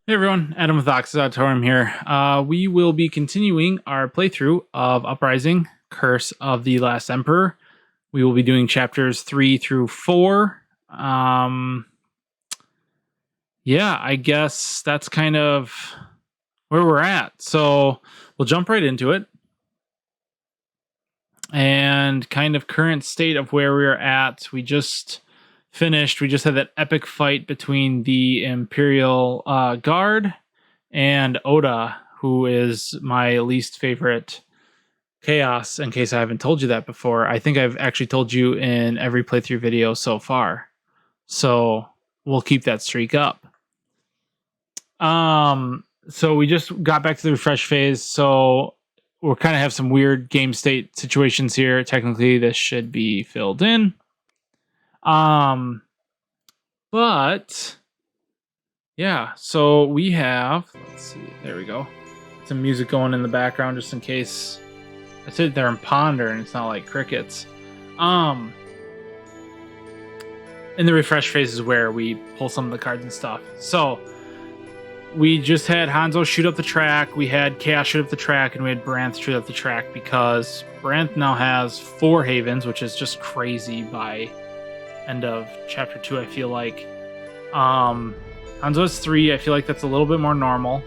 Hey everyone, Adam with Oxys Auditorium here. We will be continuing our playthrough of Uprising, Curse of the Last Emperor. We will be doing chapters 3 through 4. Yeah, I guess that's kind of where we're at. So we'll jump right into it. And kind of current state of where we're at. We just had that epic fight between the Imperial Guard and Oda, who is my least favorite chaos, in case I haven't told you that before. I think I've actually told you in every playthrough video so far. So we'll keep that streak up. So we just got back to the refresh phase, so we'll kind of have some weird game state situations here. Technically, this should be filled in. But yeah, so we have, let's see, there we go. Some music going in the background just in case I sit there and ponder and it's not like crickets. In the refresh phase is where we pull some of the cards and stuff. So we just had Hanzo shoot up the track, we had Chaos shoot up the track, and we had Branth shoot up the track because Branth now has 4 havens, which is just crazy by end of chapter 2, I feel like. Hanzo has 3. I feel like that's a little bit more normal,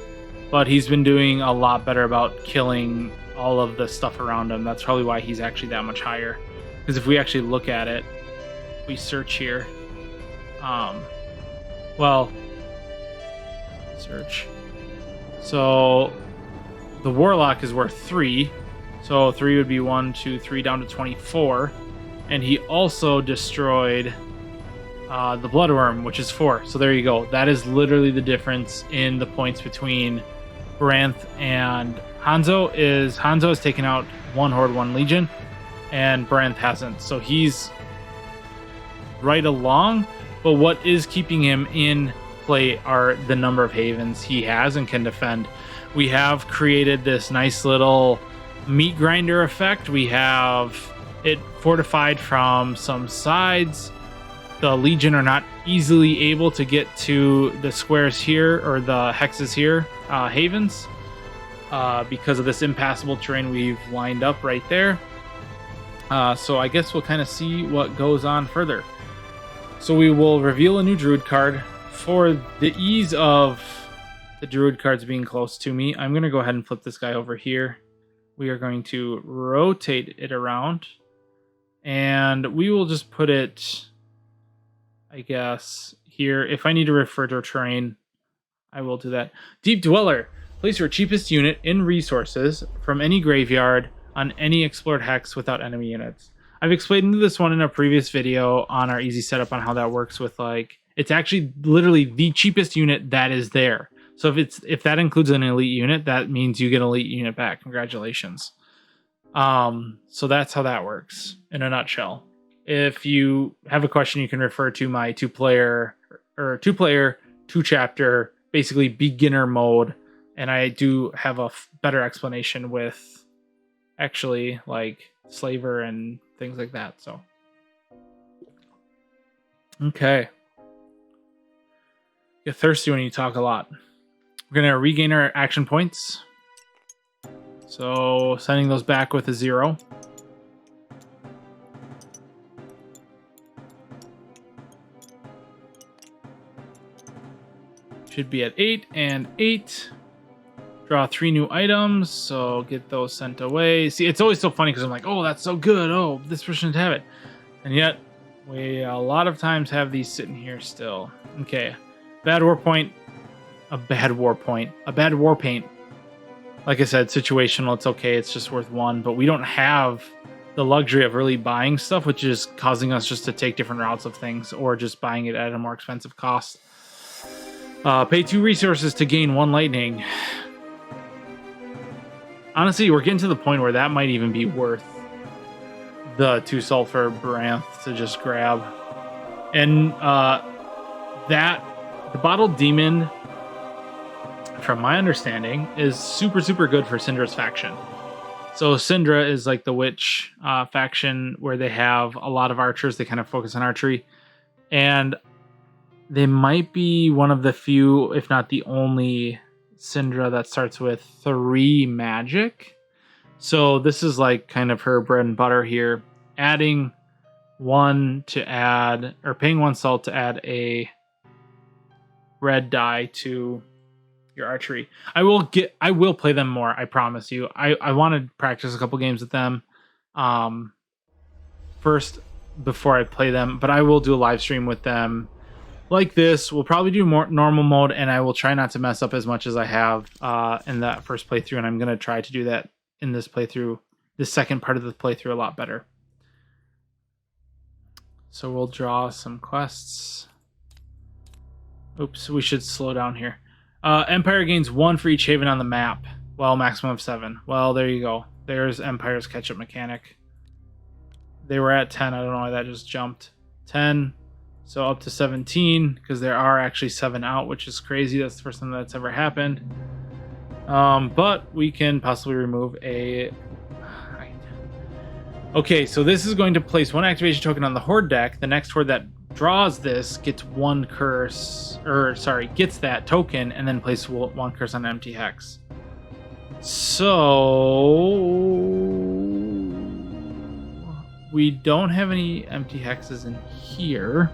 but he's been doing a lot better about killing all of the stuff around him. That's probably why he's actually that much higher. Because if we actually look at it, we search here. Search. So the Warlock is worth 3. So 3 would be 1, 2, 3 down to 24. And he also destroyed the Bloodworm, which is 4. So there you go. That is literally the difference in the points between Branth and Hanzo. Hanzo has taken out 1 Horde, 1 Legion, and Branth hasn't. So he's right along, but what is keeping him in play are the number of havens he has and can defend. We have created this nice little meat grinder effect. We have it fortified from some sides. The Legion are not easily able to get to the squares here, or the hexes here, havens, because of this impassable terrain we've lined up right there. So I guess we'll kind of see what goes on further. So we will reveal a new Druid card. For the ease of the Druid cards being close to me, I'm going to go ahead and flip this guy over here. We are going to rotate it around, and we will just put it, I guess, here. If I need to refer to a terrain, I will do that. Deep Dweller. Place your cheapest unit in resources from any graveyard on any explored hex without enemy units. I've explained this one in a previous video on our easy setup on how that works with, like, it's actually literally the cheapest unit that is there. So if that includes an elite unit, that means you get an elite unit back. Congratulations. So that's how that works in a nutshell. If you have a question, you can refer to my two-player, 2-chapter, basically beginner mode, and I do have a better explanation with actually like Slaver and things like that. So, okay. Get thirsty when you talk a lot. We're gonna regain our action points. So sending those back with a 0. Should be at 8 and 8. Draw 3 new items, so get those sent away. See, it's always so funny because I'm like, oh, that's so good. Oh, this person should have it. And yet, we a lot of times have these sitting here still. Okay. Bad war point. A bad war paint. Like I said, situational, it's okay. It's just worth 1. But we don't have the luxury of really buying stuff, which is causing us just to take different routes of things, or just buying it at a more expensive cost. Pay 2 resources to gain 1 lightning. Honestly, we're getting to the point where that might even be worth the 2 sulfur Branth to just grab. And the bottled demon, from my understanding, is super, super good for Syndra's faction. So Syndra is like the witch faction where they have a lot of archers. They kind of focus on archery. And they might be one of the few, if not the only, Syndra that starts with 3 magic. So this is like kind of her bread and butter here. Adding 1 to add, or paying 1 salt to add a red die to your archery. I will play them more, I promise you. I want to practice a couple games with them first before I play them, but I will do a live stream with them like this. We'll probably do more normal mode, and I will try not to mess up as much as I have in that first playthrough, and I'm going to try to do that in this playthrough, the second part of the playthrough, a lot better. So we'll draw some quests. Oops, we should slow down here. Empire gains 1 for each haven on the map. Well, maximum of 7. Well, there you go. There's Empire's catch-up mechanic. They were at 10. I don't know why that just jumped. 10. So up to 17, because there are actually 7 out, which is crazy. That's the first time that's ever happened. But we can possibly remove a... Okay, so this is going to place 1 activation token on the Horde deck. The next Horde that draws this gets 1 curse, gets that token, and then places 1 curse on an empty hex. So we don't have any empty hexes in here.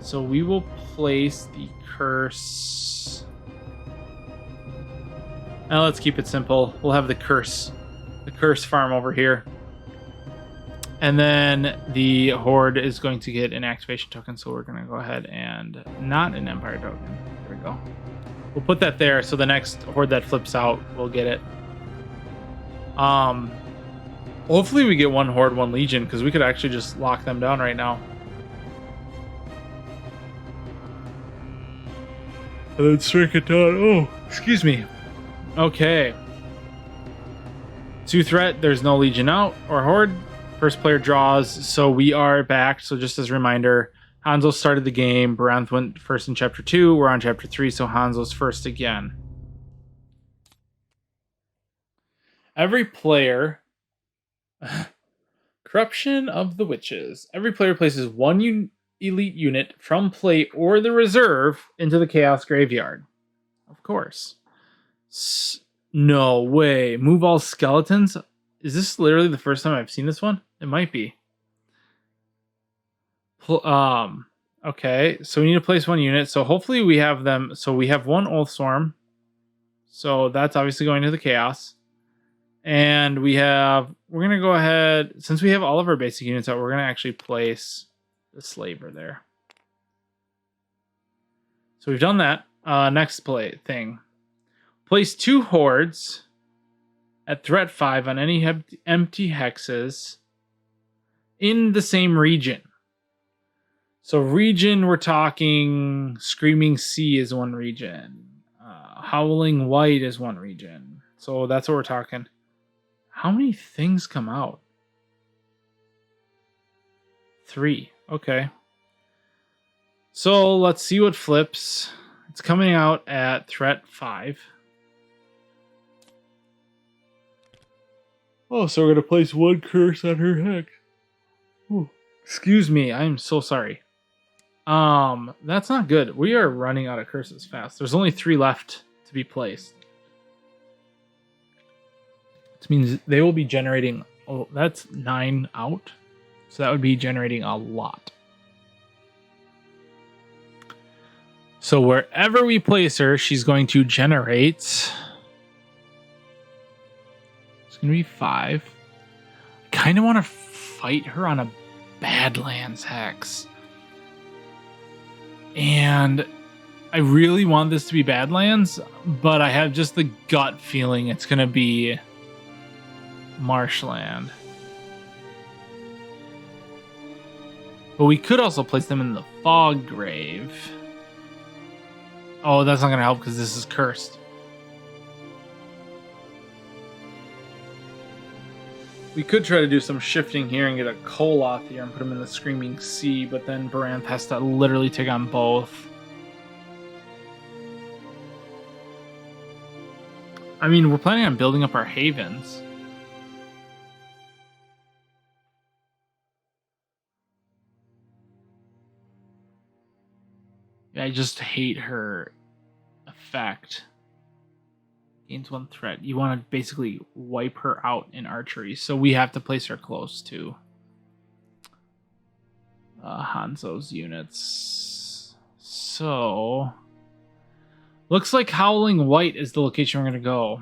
So we will place the curse. Now let's keep it simple. We'll have the curse farm over here. And then the Horde is going to get an activation token, so we're going to go ahead and not an Empire token. There we go. We'll put that there, so the next Horde that flips out will get it. Hopefully we get 1 Horde, 1 Legion, because we could actually just lock them down right now. And then shrink it down. Oh, excuse me. Okay. 2 threat, there's no Legion out or Horde. First player draws, so we are back. So just as a reminder, Hanzo started the game. Baranth went first in Chapter 2. We're on Chapter 3, so Hanzo's first again. Every player... Corruption of the Witches. Every player places 1 elite unit from play or the reserve into the Chaos Graveyard. Of course. No way. Move all skeletons? Is this literally the first time I've seen this one? It might be. Okay, so we need to place 1 unit. So hopefully we have them. So we have 1 Oathswarm. So that's obviously going to the Chaos. And we're going to go ahead, since we have all of our basic units out, we're going to actually place the Slaver there. So we've done that. Next thing. Place 2 Hordes at threat 5 on any empty hexes in the same region. So region, we're talking Screaming Sea is 1 region. Howling White is 1 region. So that's what we're talking. How many things come out? 3. Okay. So let's see what flips. It's coming out at threat 5. Oh, so we're going to place 1 curse on her hex. Ooh. Excuse me, I'm so sorry. That's not good. We are running out of curses fast. There's only 3 left to be placed. Which means they will be generating... Oh, that's 9 out. So that would be generating a lot. So wherever we place her, she's going to generate... It's going to be 5. I kind of want to fight her on a Badlands hex. And I really want this to be Badlands, but I have just the gut feeling it's going to be Marshland. But we could also place them in the Fog Grave. Oh, that's not going to help because this is cursed. We could try to do some shifting here and get a Koloth here and put him in the Screaming Sea, but then Baranth has to literally take on both. I mean, we're planning on building up our havens. I just hate her effect. Gains 1 threat. You want to basically wipe her out in archery, so we have to place her close to Hanzo's units. So looks like Howling White is the location we're going to go.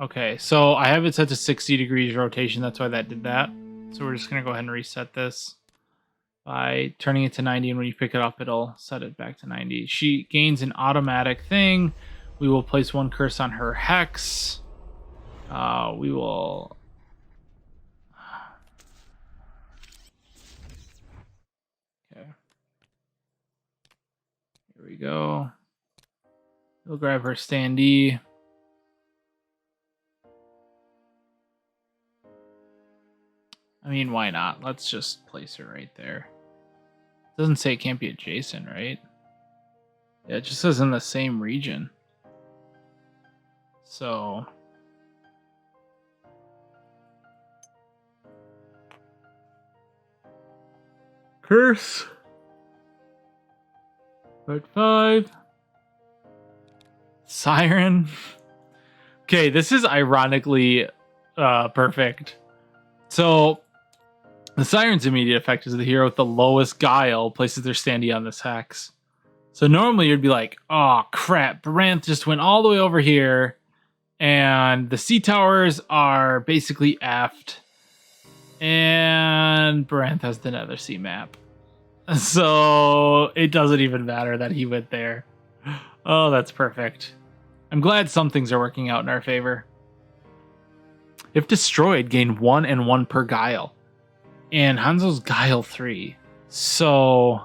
Okay, so I have it set to 60 degrees rotation. That's why that did that. So we're just going to go ahead and reset this by turning it to 90, and when you pick it up, it'll set it back to 90. She gains an automatic thing. We will place 1 curse on her hex. We will... Okay. Here we go. We'll grab her standee. I mean, why not? Let's just place her right there. It doesn't say it can't be adjacent, right? Yeah, it just says in the same region. So... Curse! Part 5. Siren. Okay, this is ironically perfect. So, the Siren's immediate effect is the hero with the lowest guile places their standee on this hex. So normally you'd be like, oh crap, Baranth just went all the way over here, and the sea towers are basically effed, and Baranth has the Nether Sea map. So it doesn't even matter that he went there. Oh, that's perfect. I'm glad some things are working out in our favor. If destroyed, gain 1 and 1 per guile. And Hanzo's guile 3. So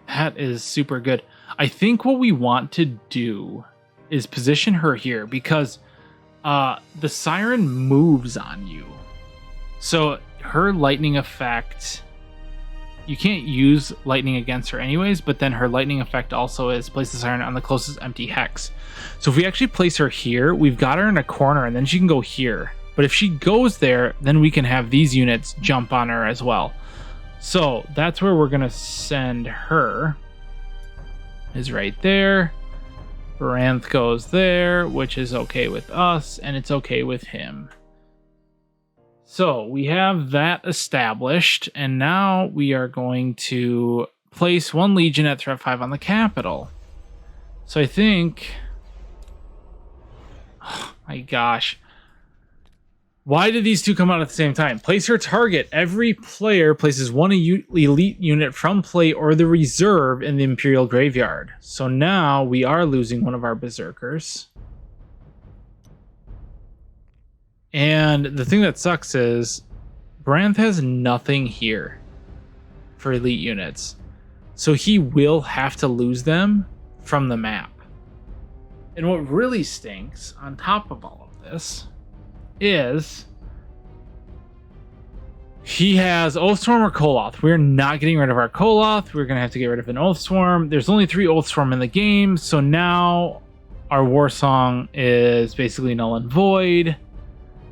that is super good. I think what we want to do is position her here because the Siren moves on you. So her lightning effect, you can't use lightning against her anyways, but then her lightning effect also is place the Siren on the closest empty hex. So if we actually place her here, we've got her in a corner and then she can go here. But if she goes there, then we can have these units jump on her as well. So that's where we're going to send her. Is right there. Baranth goes there, which is okay with us, and it's okay with him. So we have that established, and now we are going to place 1 Legion at threat 5 on the capital. So I think... Oh my gosh. Why did these two come out at the same time? Place her target. Every player places 1 elite unit from play or the reserve in the Imperial Graveyard. So now we are losing one of our Berserkers. And the thing that sucks is Baranth has nothing here for elite units. So he will have to lose them from the map. And what really stinks on top of all of this is he has Oathstorm or Koloth. We're not getting rid of our Koloth. We're going to have to get rid of an Oathstorm. There's only 3 Oathstorm in the game, so now our War Song is basically null and void.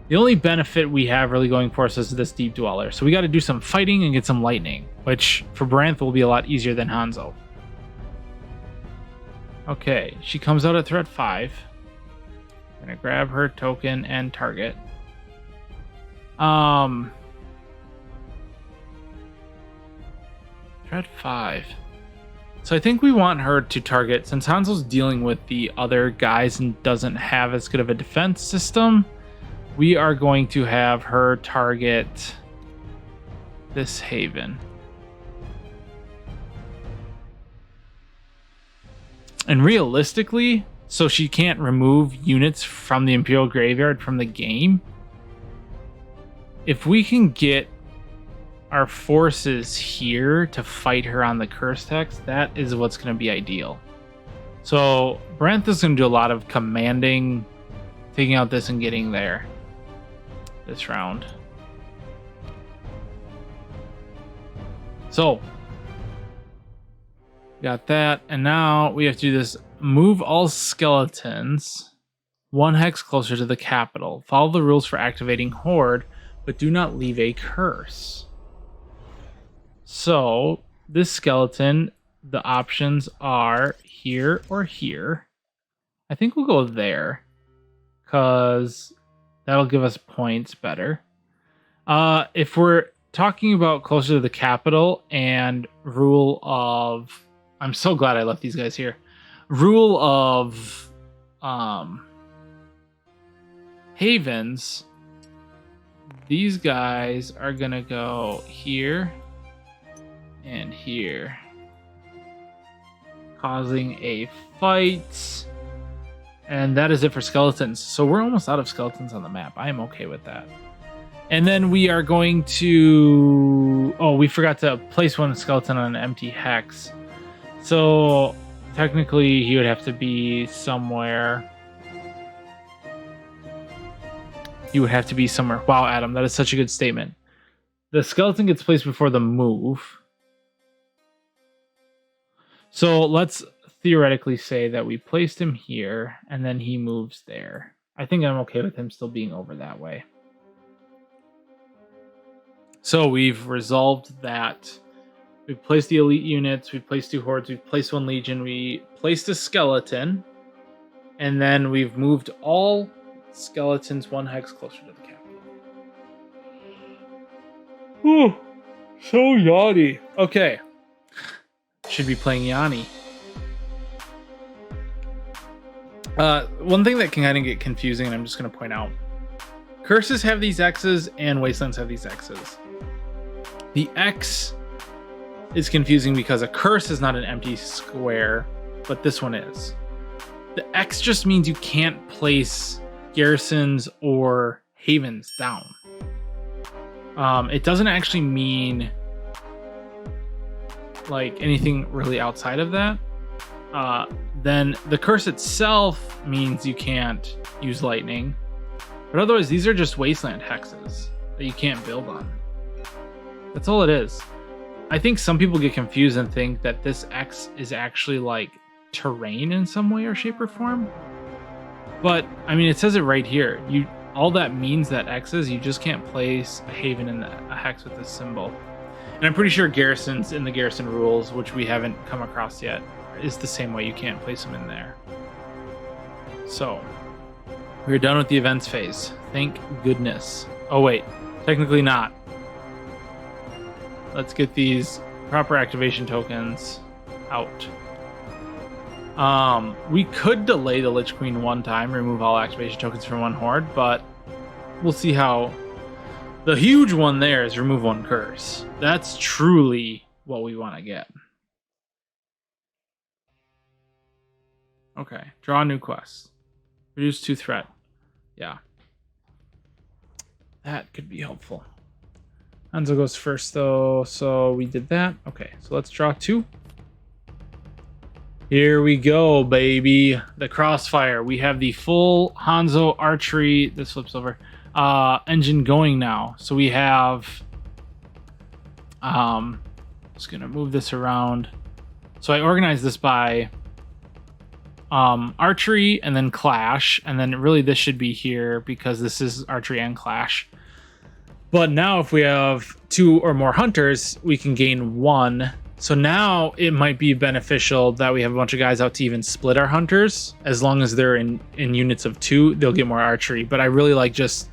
The only benefit we have really going for us is this Deep Dweller. So we got to do some fighting and get some lightning, which for Baranth will be a lot easier than Hanzo. Okay, she comes out at threat 5. Gonna grab her token and target. Threat 5. So I think we want her to target, since Hanzo's dealing with the other guys and doesn't have as good of a defense system, we are going to have her target this haven. And realistically, so she can't remove units from the Imperial Graveyard from the game, if we can get our forces here to fight her on the Cursed Hex, that is what's going to be ideal. So Baranth is going to do a lot of commanding, taking out this and getting there this round. So got that, and now we have to do this. Move all skeletons 1 hex closer to the capital. Follow the rules for activating Horde, but do not leave a curse. So this skeleton the options are here or here. I think we'll go there because that'll give us points better. If we're talking about closer to the capital and rule of, I'm so glad I left these guys here. Rule of havens, these guys are gonna go here and here, causing a fight. And that is it for skeletons. So we're almost out of skeletons on the map. I am okay with that. And then we are going to... Oh, we forgot to place one skeleton on an empty hex. So technically he would have to be somewhere. He would have to be somewhere. Wow, Adam, that is such a good statement. The skeleton gets placed before the move. So let's theoretically say that we placed him here and then he moves there. I think I'm okay with him still being over that way. So we've resolved that. We've placed the elite units, we've placed 2 hordes, we've placed 1 legion, we placed a skeleton, and then we've moved all skeletons 1 hex closer to the capital. Ooh, so yachty. Okay. Should be playing Yanni. One thing that can kind of get confusing, and I'm just going to point out, curses have these X's and wastelands have these X's. The X is confusing because a curse is not an empty square, but this one is. The X just means you can't place garrisons or havens down. It doesn't actually mean like anything really outside of that. Then the curse itself means you can't use lightning, but otherwise these are just wasteland hexes that you can't build on. That's all it is. I think some people get confused and think that this X is actually like terrain in some way or shape or form. But I mean, it says it right here. All that means that X is, you just can't place a haven in a hex with this symbol. And I'm pretty sure garrisons in the garrison rules, which we haven't come across yet, is the same way. You can't place them in there. So we're done with the events phase. Thank goodness. Oh wait, technically not. Let's get these proper activation tokens out. We could delay the Lich Queen 1 time, remove all activation tokens from 1 horde, but we'll see how. The huge one there is remove 1 curse. That's truly what we want to get. Okay, draw a new quest. Reduce 2 threat. Yeah. That could be helpful. Hanzo goes first though, so we did that. Okay, so let's draw 2. Here we go, baby. The crossfire. We have the full Hanzo archery. This flips over. Engine going now. So we have... just gonna move this around. So I organized this by archery and then clash, and then really this should be here because this is archery and clash. But now if we have 2 or more hunters, we can gain 1. So now it might be beneficial that we have a bunch of guys out to even split our hunters. As long as they're in units of 2, they'll get more archery. But I really like just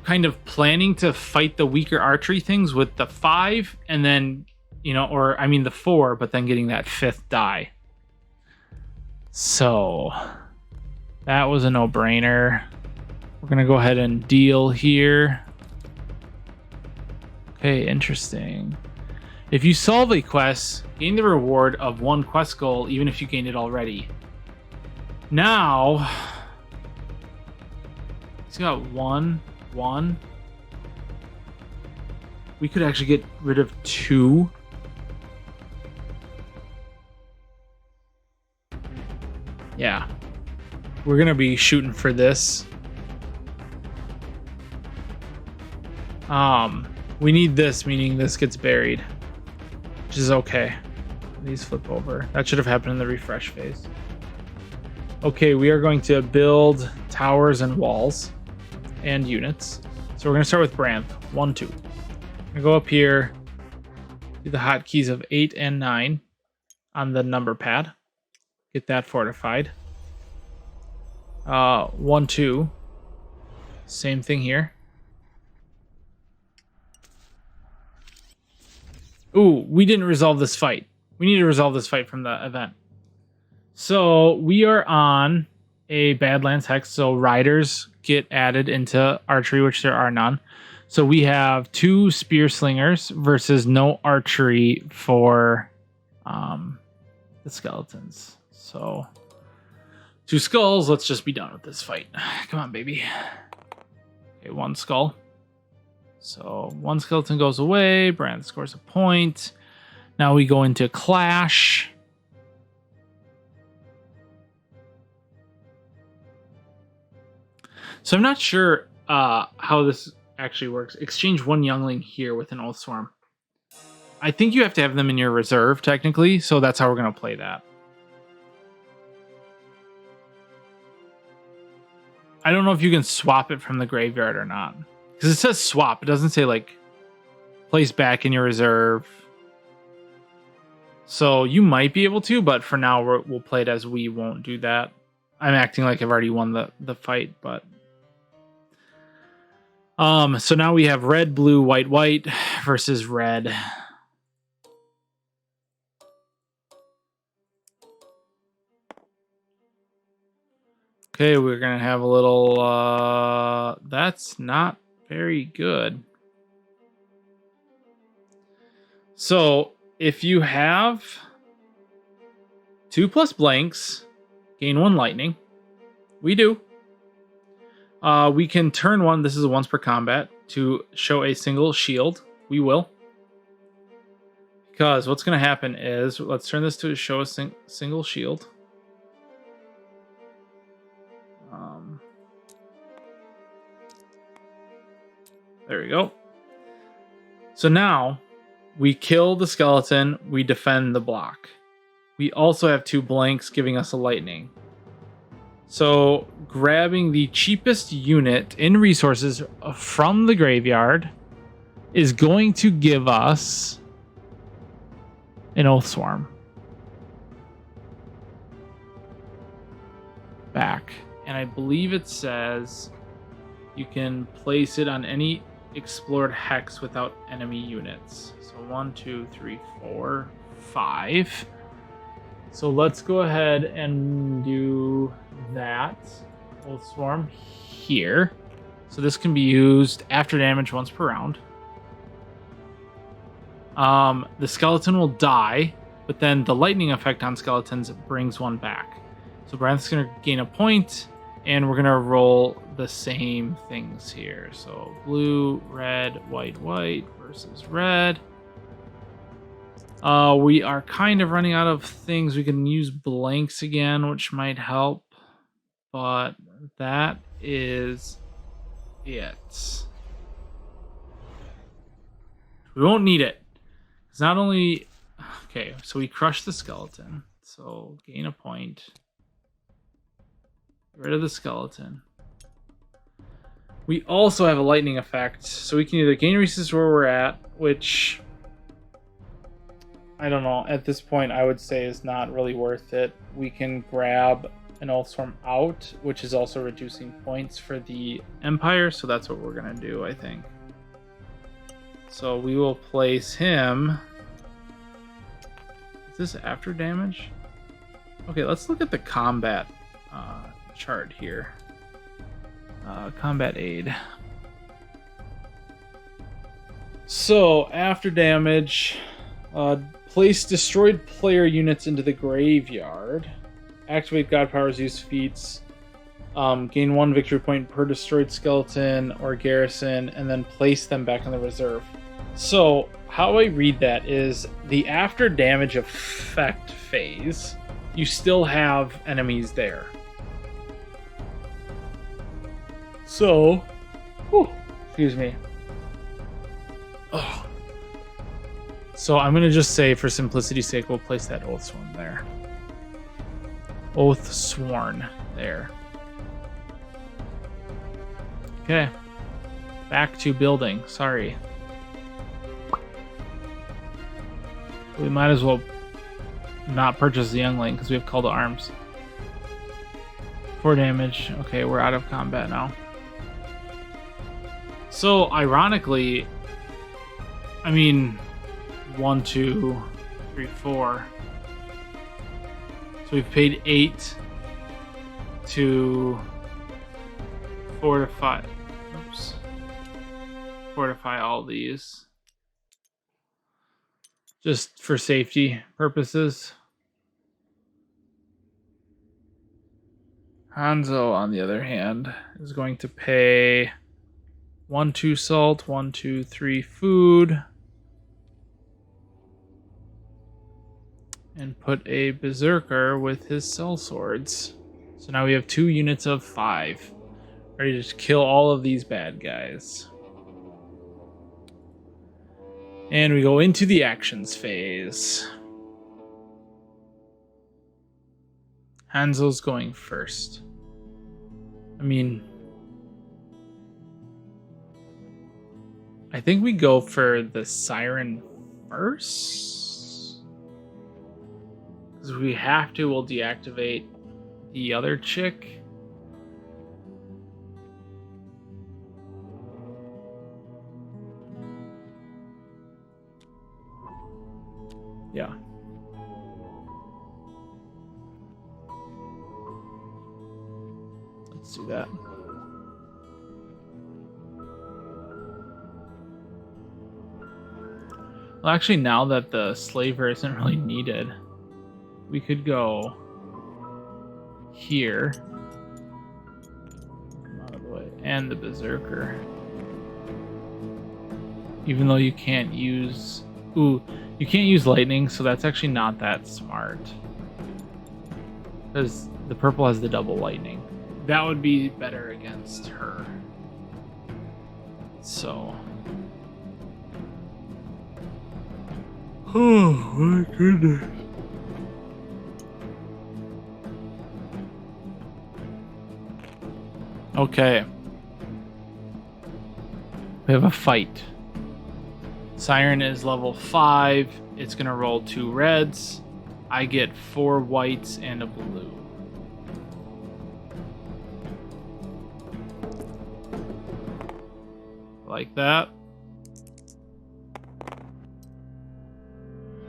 kind of planning to fight the weaker archery things with the 5 and then, you know, or I mean the 4, but then getting that 5th die. So that was a no-brainer. We're going to go ahead and deal here. Okay, interesting. If you solve a quest, gain the reward of 1 quest goal, even if you gained it already. Now, he's got 1. We could actually get rid of 2. Yeah. We're going to be shooting for this. We need this, meaning this gets buried, which is okay. These flip over. That should have happened in the refresh phase. Okay, we are going to build towers and walls and units. So we're going to start with Branth. 1, 2. I'm going to go up here, do the hotkeys of 8 and 9. on the number pad. Get that fortified. 1, 2. Same thing here. Ooh, we didn't resolve this fight. We need to resolve this fight from the event. So we are on a Badlands Hex, so riders get added into archery, which there are none. So we have 2 spear slingers versus no archery for the skeletons. So 2 skulls. Let's just be done with this fight. Come on, baby. Okay, 1 skull. So 1 skeleton goes away. Brand scores a point. Now we go into clash. So I'm not sure how this actually works. Exchange 1 youngling here with an Oath Swarm. I think you have to have them in your reserve, technically, so that's how we're going to play that. I don't know if you can swap it from the graveyard or not. Because it says swap. It doesn't say, like, place back in your reserve. So you might be able to, but for now, we'll play it as we won't do that. I'm acting like I've already won the fight, but... So now we have red, blue, white, white versus red. Okay, we're going to have a little... that's not very good. So, if you have 2+ blanks, gain 1 lightning. We do. We can turn 1, this is a once per combat, to show a single shield. We will. Because what's going to happen is, let's turn this to show a single shield. There we go. So now, we kill the skeleton, we defend the block. We also have 2 blanks giving us a lightning. So, grabbing the cheapest unit in resources from the graveyard is going to give us an Oath Swarm back. And I believe it says you can place it on any explored hex without enemy units. So 1, 2, 3, 4, 5. So let's go ahead and do that. Oath Swarm here. So this can be used after damage once per round. The skeleton will die, but then the lightning effect on skeletons brings 1 back. So Brand's going to gain a point, and we're going to roll the same things here. So blue, red, white, white versus red. We are kind of running out of things. We can use blanks again, which might help. But that is it. We won't need it. It's not only... Okay, so we crush the skeleton. So gain a point. Get rid of the skeleton. We also have a lightning effect. So we can either gain resistance where we're at, which... I don't know. At this point, I would say is not really worth it. We can grab an Oath Swarm out, which is also reducing points for the Empire. So that's what we're going to do, I think. So we will place him... Is this after damage? Okay, let's look at the combat chart here. Combat aid. So, after damage... place destroyed player units into the graveyard. Activate God Powers use feats. Gain 1 victory point per destroyed skeleton or garrison, and then place them back in the reserve. So, how I read that is the after damage effect phase, you still have enemies there. So, excuse me. Oh. So I'm going to just say, for simplicity's sake, we'll place that Oath Sworn there. Oath Sworn there. Okay. Back to building. Sorry. We might as well not purchase the youngling because we have Call to Arms. 4 damage. Okay, we're out of combat now. So, ironically, I mean, 1, 2, 3, 4. So we've paid 8 to fortify. Oops. Fortify all these. Just for safety purposes. Hanzo, on the other hand, is going to pay 1, 2 salt, 1, 2, 3 food, and put a berserker with his cell swords. So now we have 2 units of 5, ready to just kill all of these bad guys. And we go into the actions phase. Hanzo's going first. I mean, I think we go for the siren first. Because if we have to, we'll deactivate the other chick. Yeah. Let's do that. Well, actually, now that the slaver isn't really needed, we could go here. Out of the way. And the berserker. Even though you can't use... Ooh, you can't use lightning, so that's actually not that smart. Because the purple has the double lightning. That would be better against her. So... Oh my goodness. Okay. We have a fight. Siren is level 5. It's going to roll 2 reds. I get 4 whites and a blue. Like that.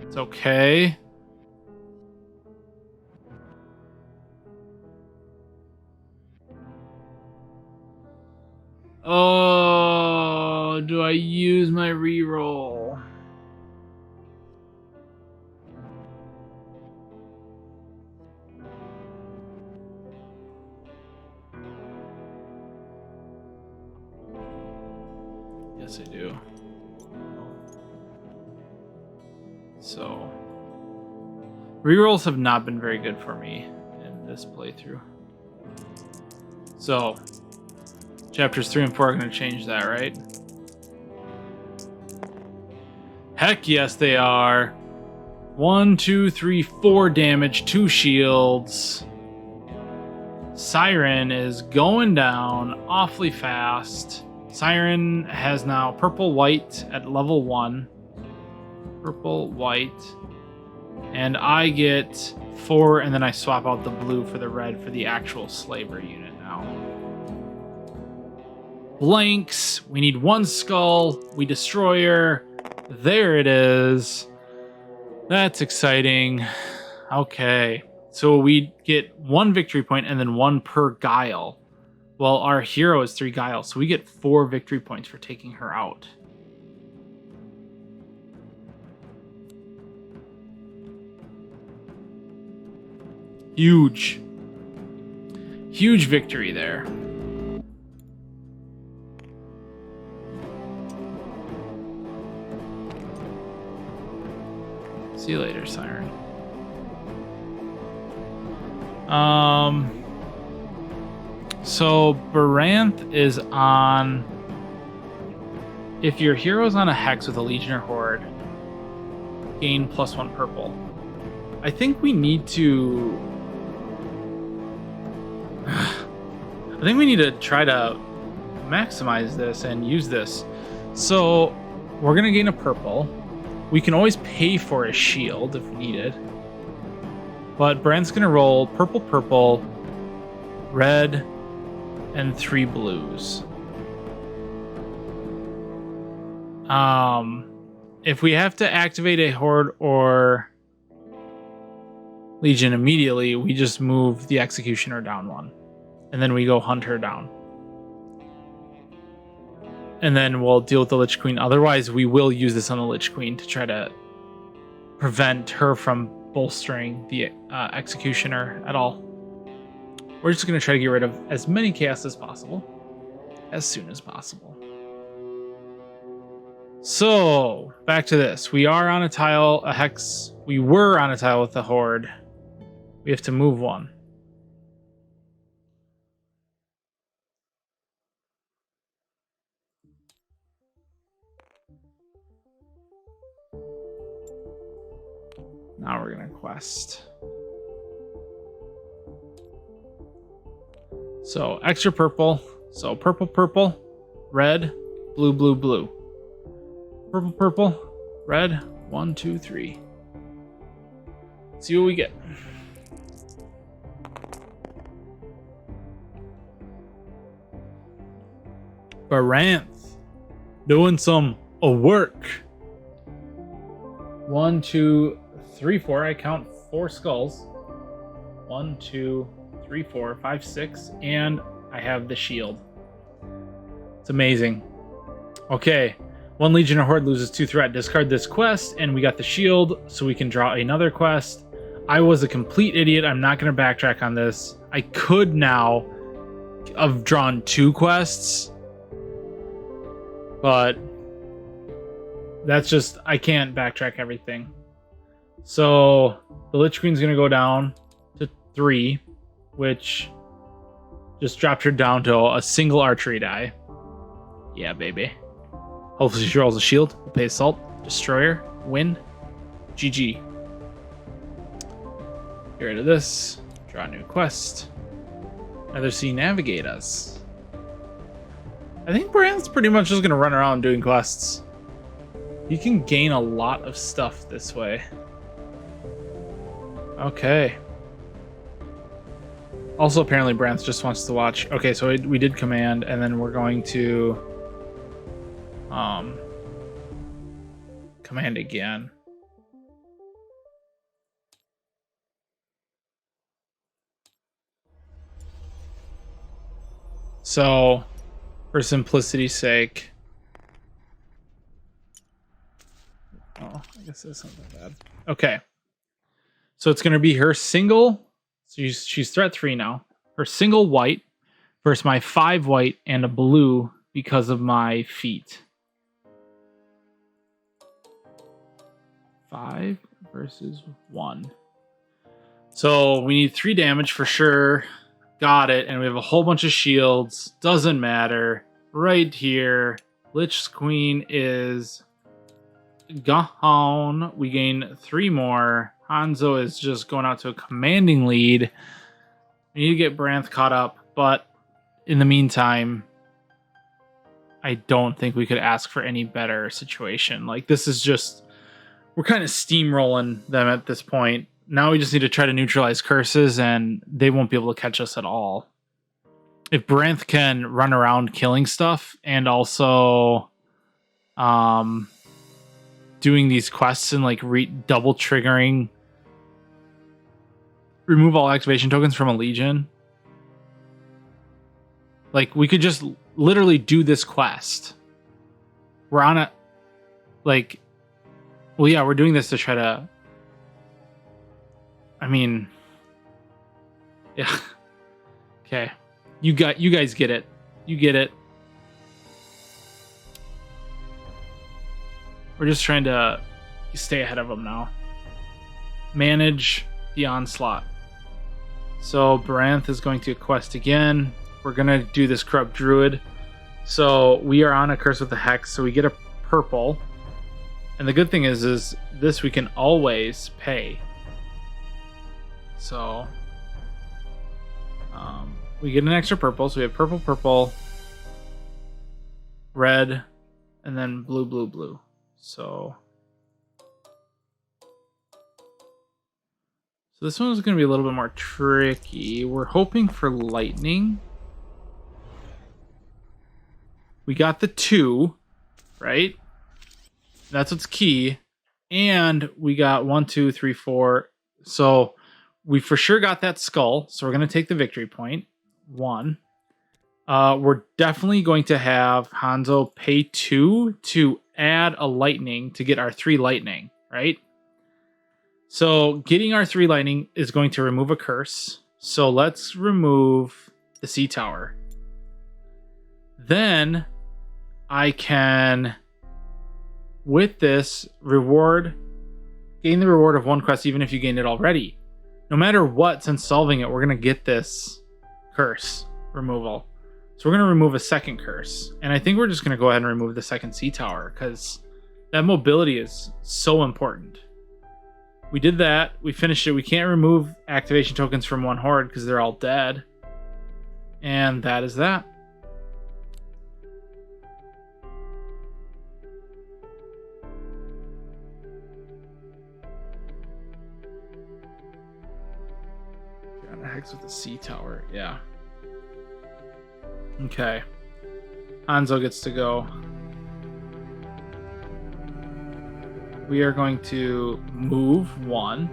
It's okay. Oh, do I use my reroll? Yes, I do. So, rerolls have not been very good for me in this playthrough. So, chapters 3 and 4 are going to change that, right? Heck yes, they are. 1, 2, 3, 4 damage, 2 shields. Siren is going down awfully fast. Siren has now purple white at level 1. Purple white. And I get 4, and then I swap out the blue for the red for the actual slaver unit now. Blanks. We need 1 skull. We destroy her. There it is. That's exciting. Okay. So we get 1 victory point and then 1 per guile. Well, our hero is 3 guile, so we get 4 victory points for taking her out. Huge. Huge victory there. See you later, Siren. So Baranth is on... If your hero's on a hex with a Legion or Horde, gain +1 purple. I think we need to... I think we need to try to maximize this and use this. So we're going to gain a purple. We can always pay for a shield if needed. But Brand's gonna roll purple, purple, red, and 3 blues. If we have to activate a horde or legion immediately, we just move the executioner down 1, and then we go hunt her down, and then we'll deal with the Lich Queen. Otherwise, we will use this on the Lich Queen to try to prevent her from bolstering the executioner at all. We're just going to try to get rid of as many chaos as possible, as soon as possible. So, back to this. We are on a tile, a hex. We were on a tile with the horde. We have to move 1. Now we're going to quest. So, extra purple. So, purple, purple, red, blue, blue, blue. Purple, purple, red. 1, 2, 3. See what we get. Baranth doing some work. 1, 2, 3, 4. I count 4 skulls. 1, 2, 3, 4, 5, 6, and I have the shield. It's amazing. Okay. 1 legion or horde loses 2 threat. Discard this quest, and we got the shield, so we can draw another quest. I was a complete idiot. I'm not going to backtrack on this. I could now have drawn 2 quests, but that's just, I can't backtrack everything. So the Lich Queen's going to go down to 3, which just dropped her down to a single archery die. Yeah, baby. Hopefully she rolls a shield. We'll pay assault. Destroyer. Win. GG. Get rid of this. Draw a new quest. Another sea navigate us. I think Brand's pretty much just going to run around doing quests. You can gain a lot of stuff this way. Okay. Also, apparently, Branth just wants to watch. Okay, so we did command, and then we're going to command again. So, for simplicity's sake, oh, I guess that's something bad. Okay, so it's going to be her single. So she's threat 3 now. Her single white versus my 5 white and a blue because of my feet. 5 versus 1. So we need 3 damage for sure. Got it. And we have a whole bunch of shields. Doesn't matter. Right here. Lich Queen is gone. We gain 3 more. Hanzo is just going out to a commanding lead. We need to get Branth caught up, but in the meantime, I don't think we could ask for any better situation. Like, this is just, we're kind of steamrolling them at this point. Now we just need to try to neutralize curses, and they won't be able to catch us at all. If Branth can run around killing stuff and also doing these quests and like double triggering, remove all activation tokens from a legion. Like, we could just literally do this quest. We're on a, like, well, yeah, we're doing this to try to, I mean, yeah. Okay. You guys get it. You get it. We're just trying to stay ahead of them now. Manage the onslaught. So Baranth is going to quest again. We're going to do this Corrupt Druid. So we are on a Curse with the Hex, so we get a purple. And the good thing is this we can always pay. So we get an extra purple. So we have purple, purple, red, and then blue, blue, blue. So So this one is going to be a little bit more tricky. We're hoping for lightning. We got the 2, right? That's what's key. And we got 1, 2, 3, 4. So we for sure got that skull. So we're going to take the victory point. 1. We're definitely going to have Hanzo pay 2 to add a lightning to get our 3 lightning, right? So getting our 3 lightning is going to remove a curse. So let's remove the sea tower. Then I can, with this reward, gain the reward of 1 quest even if you gained it already. No matter what, since solving it, we're going to get this curse removal. So we're going to remove a second curse. And I think we're just going to go ahead and remove the second sea tower because that mobility is so important. We did that. We finished it. We can't remove activation tokens from one horde because they're all dead. And that is that. Got a hex with the sea tower. Yeah. Okay. Hanzo gets to go. We are going to move 1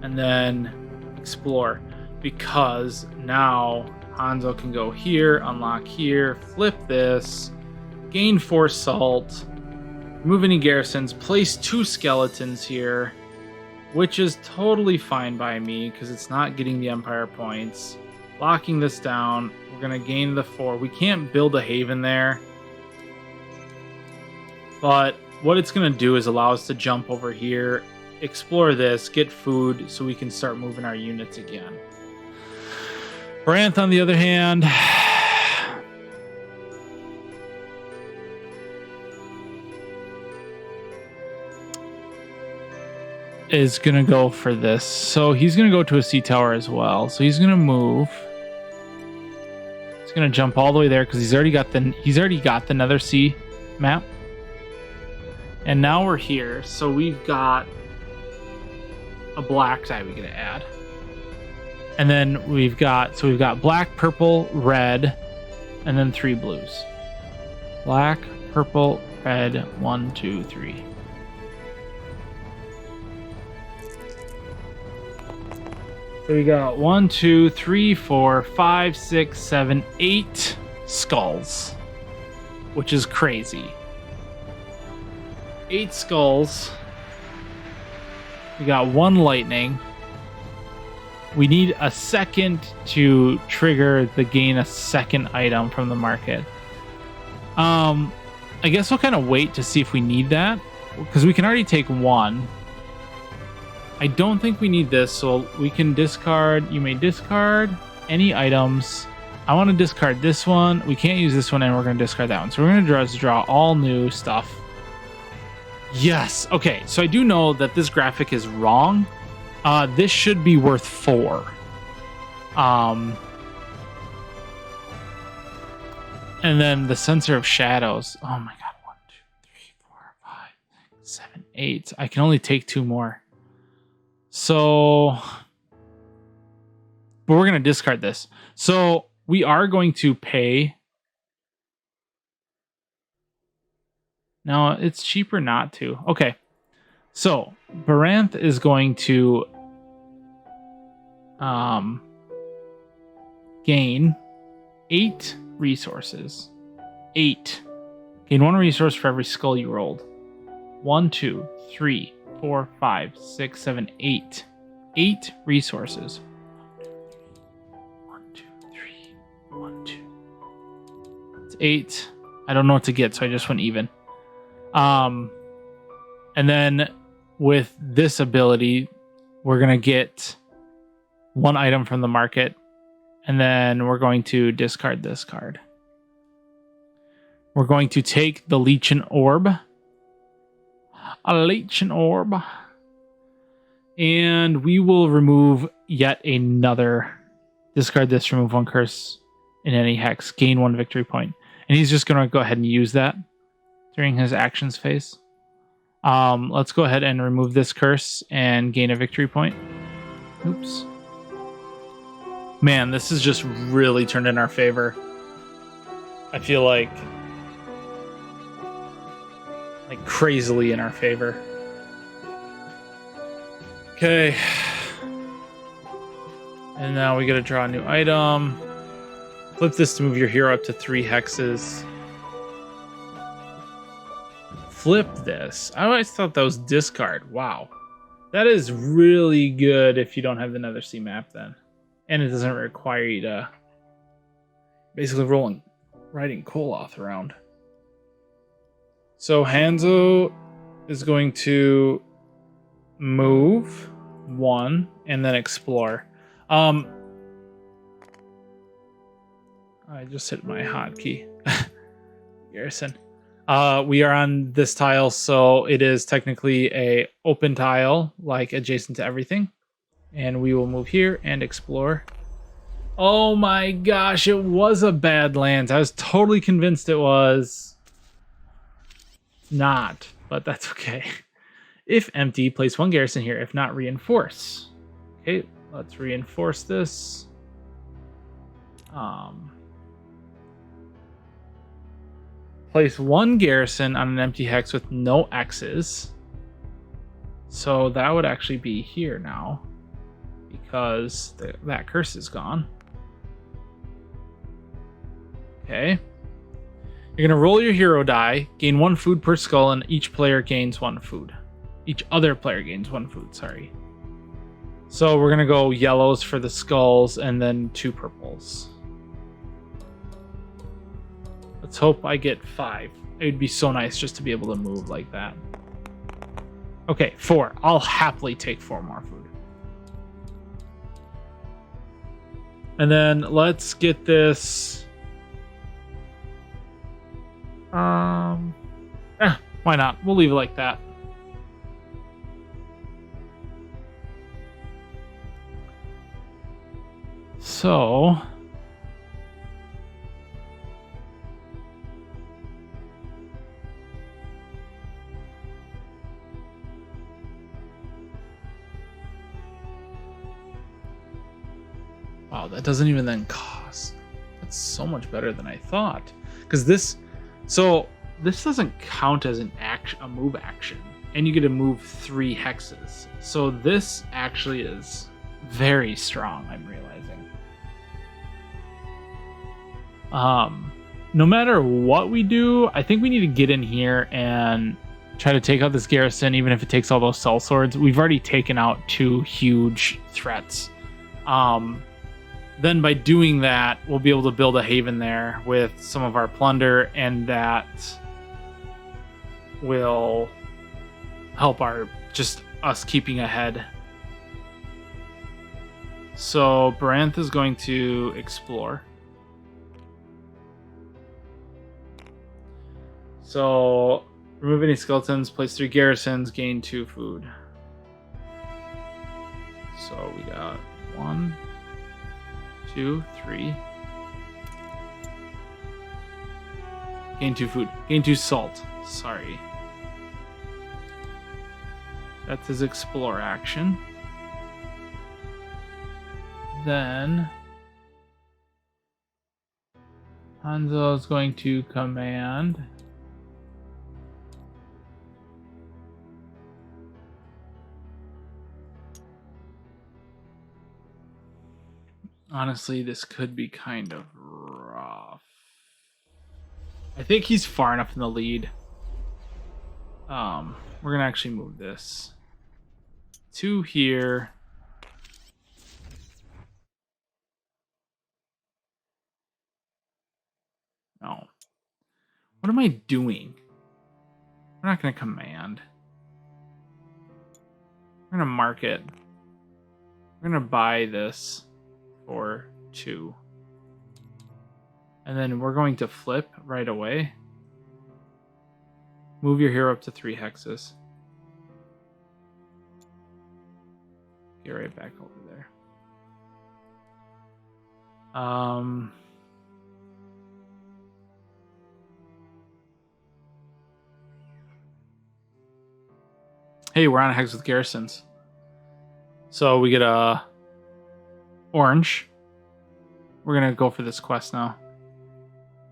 and then explore because now Hanzo can go here, unlock here, flip this, gain 4 salt, remove any garrisons, place 2 skeletons here, which is totally fine by me because it's not getting the Empire points. Locking this down, we're going to gain the 4. We can't build a haven there, but what it's going to do is allow us to jump over here, explore this, get food, so we can start moving our units again. Baranth, on the other hand, is going to go for this. So he's going to go to a sea tower as well. So he's going to move. He's going to jump all the way there because he's already got the Nether Sea map. And now we're here, so we've got a black die we get to add. And then we've got black, purple, red, and then 3 blues. Black, purple, red, 1, 2, 3. So we got 1, 2, 3, 4, 5, 6, 7, 8 skulls, which is crazy. 8 skulls. We got 1 lightning. We need a second to trigger the gain a second item from the market. I guess we'll kind of wait to see if we need that because we can already take 1. I don't think we need this, so we can discard. You may discard any items. I want to discard this one. We can't use this one, and we're going to discard that one. So we're going to draw all new stuff. Yes. Okay. So I do know that this graphic is wrong. This should be worth 4. And then the Sensor of Shadows. Oh my god. 1, 2, 3, 4, 5, 6, 7, 8. I can only take 2 more. So, but we're going to discard this. So we are going to pay. No, it's cheaper not to. Okay. So Baranth is going to gain 8 resources. 8. Gain 1 resource for every skull you rolled. 1, 2, 3, 4, 5, 6, 7, 8. 8 resources. 1, 2, 3, 1, 2. It's 8. I don't know what to get, so I just went even. And then with this ability, we're going to get 1 item from the market, and then we're going to discard this card. We're going to take the Legion Orb. A Legion Orb. And we will remove yet another. Discard this, remove 1 curse in any hex, gain 1 victory point. And he's just going to go ahead and use that during his actions phase. Let's go ahead and remove this curse and gain a victory point. Oops. Man, this has just really turned in our favor. I feel like crazily in our favor. Okay. And now we gotta draw a new item. Flip this to move your hero up to 3 hexes. Flip this. I always thought that was discard. Wow. That is really good if you don't have the Nether Sea map then. And it doesn't require you to basically riding Koloth around. So Hanzo is going to move 1 and then explore. I just hit my hotkey. Garrison. We are on this tile, so it is technically a open tile, like adjacent to everything. And we will move here and explore. Oh my gosh, it was a Badlands. I was totally convinced it was not, but that's okay. If empty, place 1 garrison here. If not, reinforce. Okay, let's reinforce this. Place 1 garrison on an empty hex with no X's. So that would actually be here now, because that curse is gone. Okay. You're going to roll your hero die, gain 1 food per skull, and each player gains 1 food. Each other player gains 1 food, sorry. So we're going to go yellows for the skulls and then 2 purples. Let's hope I get 5. It would be so nice just to be able to move like that. Okay, 4. I'll happily take 4 more food. And then let's get this... why not? We'll leave it like that. So... wow, that doesn't even then cost. That's so much better than I thought. Because this... so, this doesn't count as a move action. And you get to move 3 hexes. So this actually is very strong, I'm realizing. No matter what we do, I think we need to get in here and try to take out this garrison, even if it takes all those cell swords. We've already taken out 2 huge threats. Then by doing that, we'll be able to build a haven there with some of our plunder, and that will help us keeping ahead. So Baranth is going to explore. So remove any skeletons, place 3 garrisons, gain 2 food. So we got 1, 2, 3. Gain 2 food. Gain 2 salt. Sorry. That's his explore action. Then Hanzo is going to command. Honestly, this could be kind of rough. I think he's far enough in the lead. We're gonna actually move this 2 here. No. What am I doing? We're not gonna command. We're gonna mark it. We're gonna buy this for 2. And then we're going to flip right away. Move your hero up to 3 hexes. Get right back over there. Hey, we're on a hex with garrisons. So we get a Orange. We're going to go for this quest now.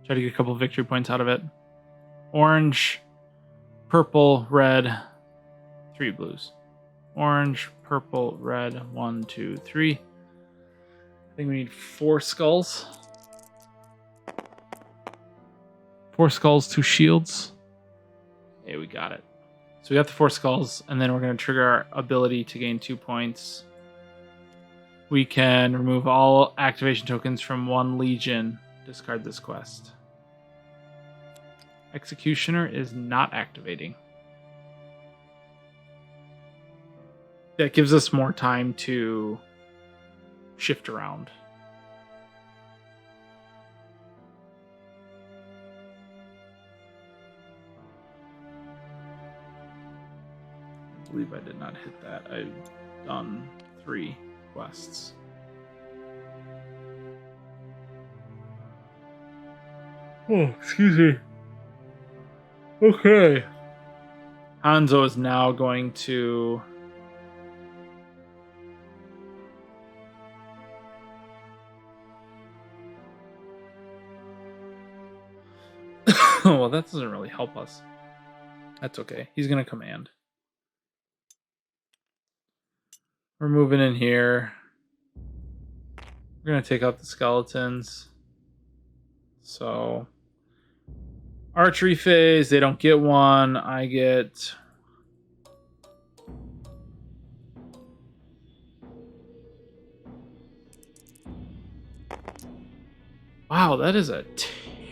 Try to get a couple victory points out of it. Orange, purple, red, 3 blues. Orange, purple, red, 1, 2, 3. I think we need 4 skulls. 4 skulls, 2 shields. Hey, we got it. So we got the 4 skulls, and then we're going to trigger our ability to gain 2 points. We can remove all activation tokens from 1 legion. Discard this quest. Executioner is not activating. That gives us more time to shift around. I believe I did not hit that. I've done 3 quests. Oh, excuse me. Okay. Hanzo is now going to... well, that doesn't really help us. That's okay. He's going to command. We're moving in here. We're going to take out the skeletons. So... archery phase, they don't get one. I get... wow, that is a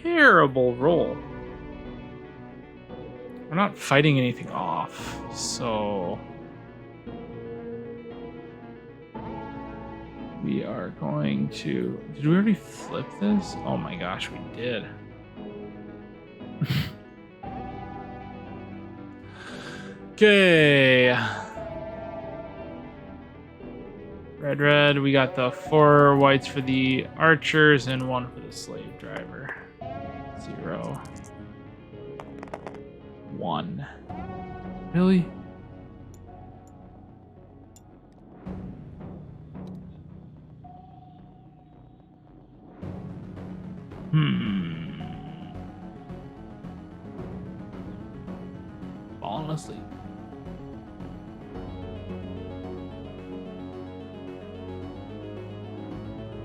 terrible roll. We're not fighting anything off, so... we are going to... did we already flip this? Oh my gosh, we did. Okay. Red. We got the 4 whites for the archers and 1 for the slave driver. 0. 1. Really? Falling asleep.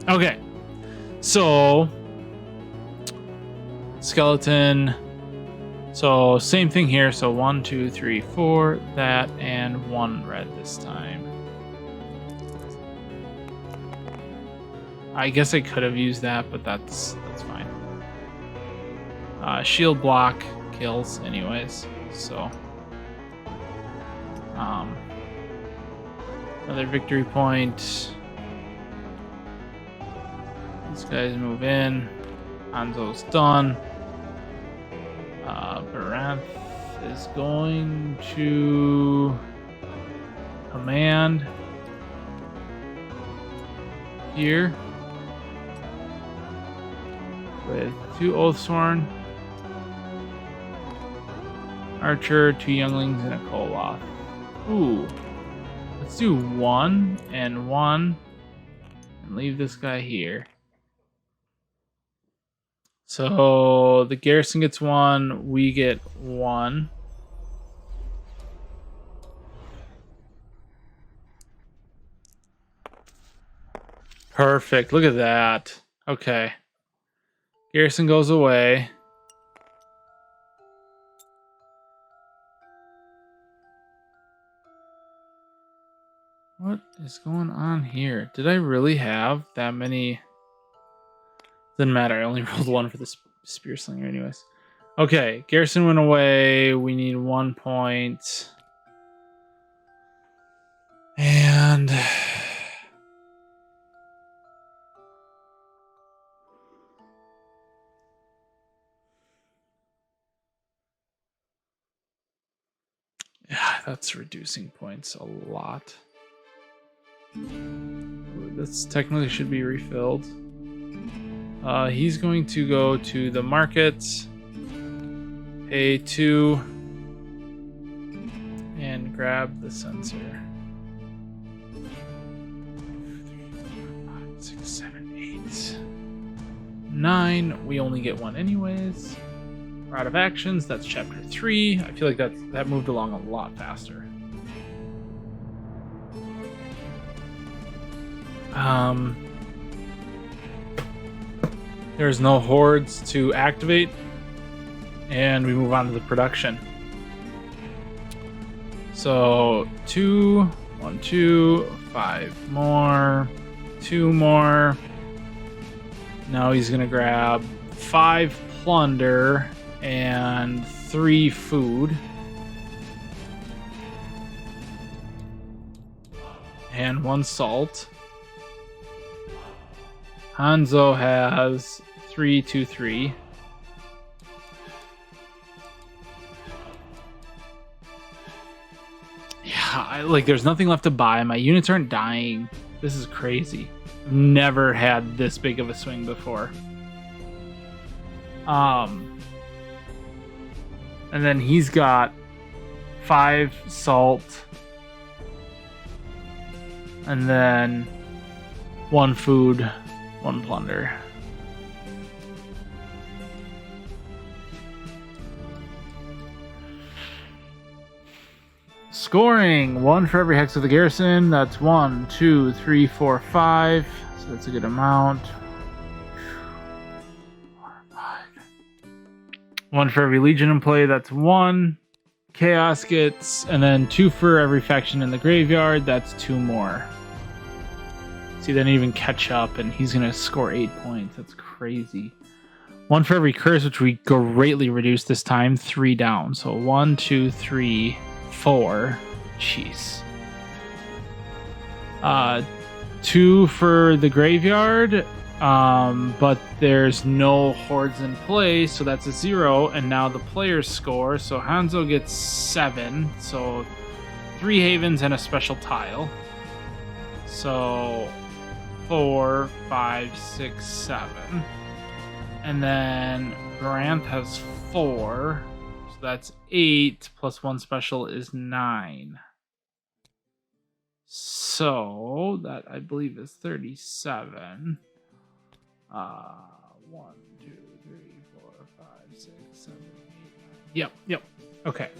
Okay, so skeleton. So same thing here. So 1, 2, 3, 4, that, and 1 red this time. I guess I could have used that, but that's fine. Shield block kills anyways, so another victory point. These guys move in. Hanzo's done. Baranth is going to command here with 2 Oathsworn, Archer, 2 Younglings, and a Koloth. Ooh. Let's do 1 and 1 and leave this guy here. So the garrison gets 1, we get 1. Perfect. Look at that. Okay. Garrison goes away. What is going on here? Did I really have that many? Doesn't matter. I only rolled 1 for the spear slinger anyways. Okay. Garrison went away. We need 1 point. And... yeah, that's reducing points a lot. This technically should be refilled. He's going to go to the market, pay 2, and grab the sensor. 6, 7, 8, 9. We only get one anyways. We're out of actions. That's chapter 3. I feel like that moved along a lot faster. There's no hordes to activate, and we move on to the production. So 2, 1, 2, 5 more, 2 more. Now he's gonna grab 5 plunder and 3 food. And 1 salt. Hanzo has 3, 2, 3. Yeah, there's nothing left to buy. My units aren't dying. This is crazy. I've never had this big of a swing before. And then he's got 5 salt. And then 1 food, 1 plunder. Scoring 1 for every hex of the garrison. That's 1, 2, 3, 4, 5. So that's a good amount. 1 for every legion in play. That's 1. Chaos gets, and then 2 for every faction in the graveyard. That's 2 more. See, they didn't even catch up, and he's gonna score 8 points. That's crazy. 1 for every curse, which we greatly reduced this time. 3 down. So 1, 2, 3, 4. Jeez. 2 for the graveyard. But there's no hordes in play, so that's a 0. And now the players score. So Hanzo gets 7. So 3 havens and a special tile. So 4, 5, 6, 7. And then Granth has 4. So that's 8 plus 1 special is 9. So that I believe is 37. 1, 2, 3, 4, 5, 6, 7, 8, 9. Yep. Okay.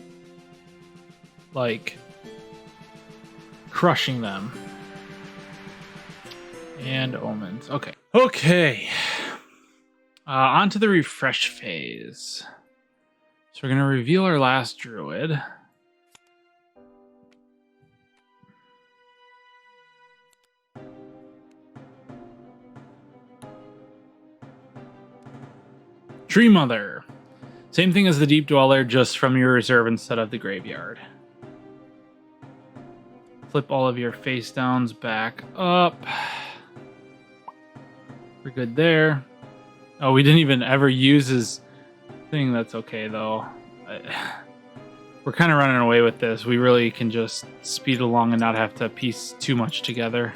Crushing them. And omens. Okay. On to the refresh phase. So we're going to reveal our last druid. Tree Mother. Same thing as the Deep Dweller, just from your reserve instead of the graveyard. Flip all of your face downs back up. We're good there. Oh, we didn't even ever use his thing. That's okay, though. We're kind of running away with this. We really can just speed along and not have to piece too much together.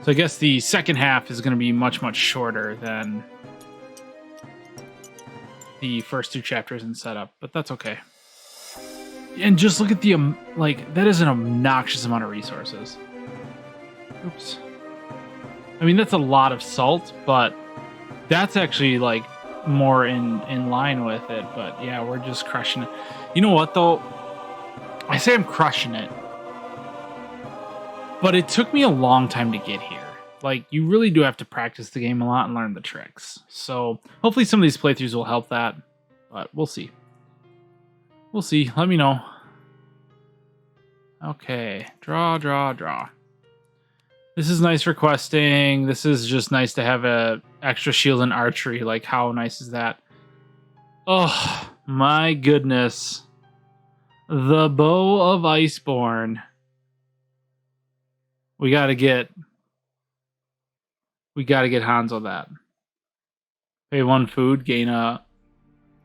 So I guess the second half is going to be much, much shorter than the first 2 chapters in setup, but that's okay. And just look at the, that is an obnoxious amount of resources. Oops. I mean, that's a lot of salt, but that's actually, more in line with it. But, yeah, we're just crushing it. You know what, though? I say I'm crushing it, but it took me a long time to get here. You really do have to practice the game a lot and learn the tricks. So hopefully some of these playthroughs will help that, but we'll see. We'll see. Let me know. Okay. Draw. This is nice for questing. This is just nice to have a extra shield in archery. How nice is that? Oh, my goodness. The Bow of Iceborne. We gotta get Hanzo that. Pay 1 food, gain a...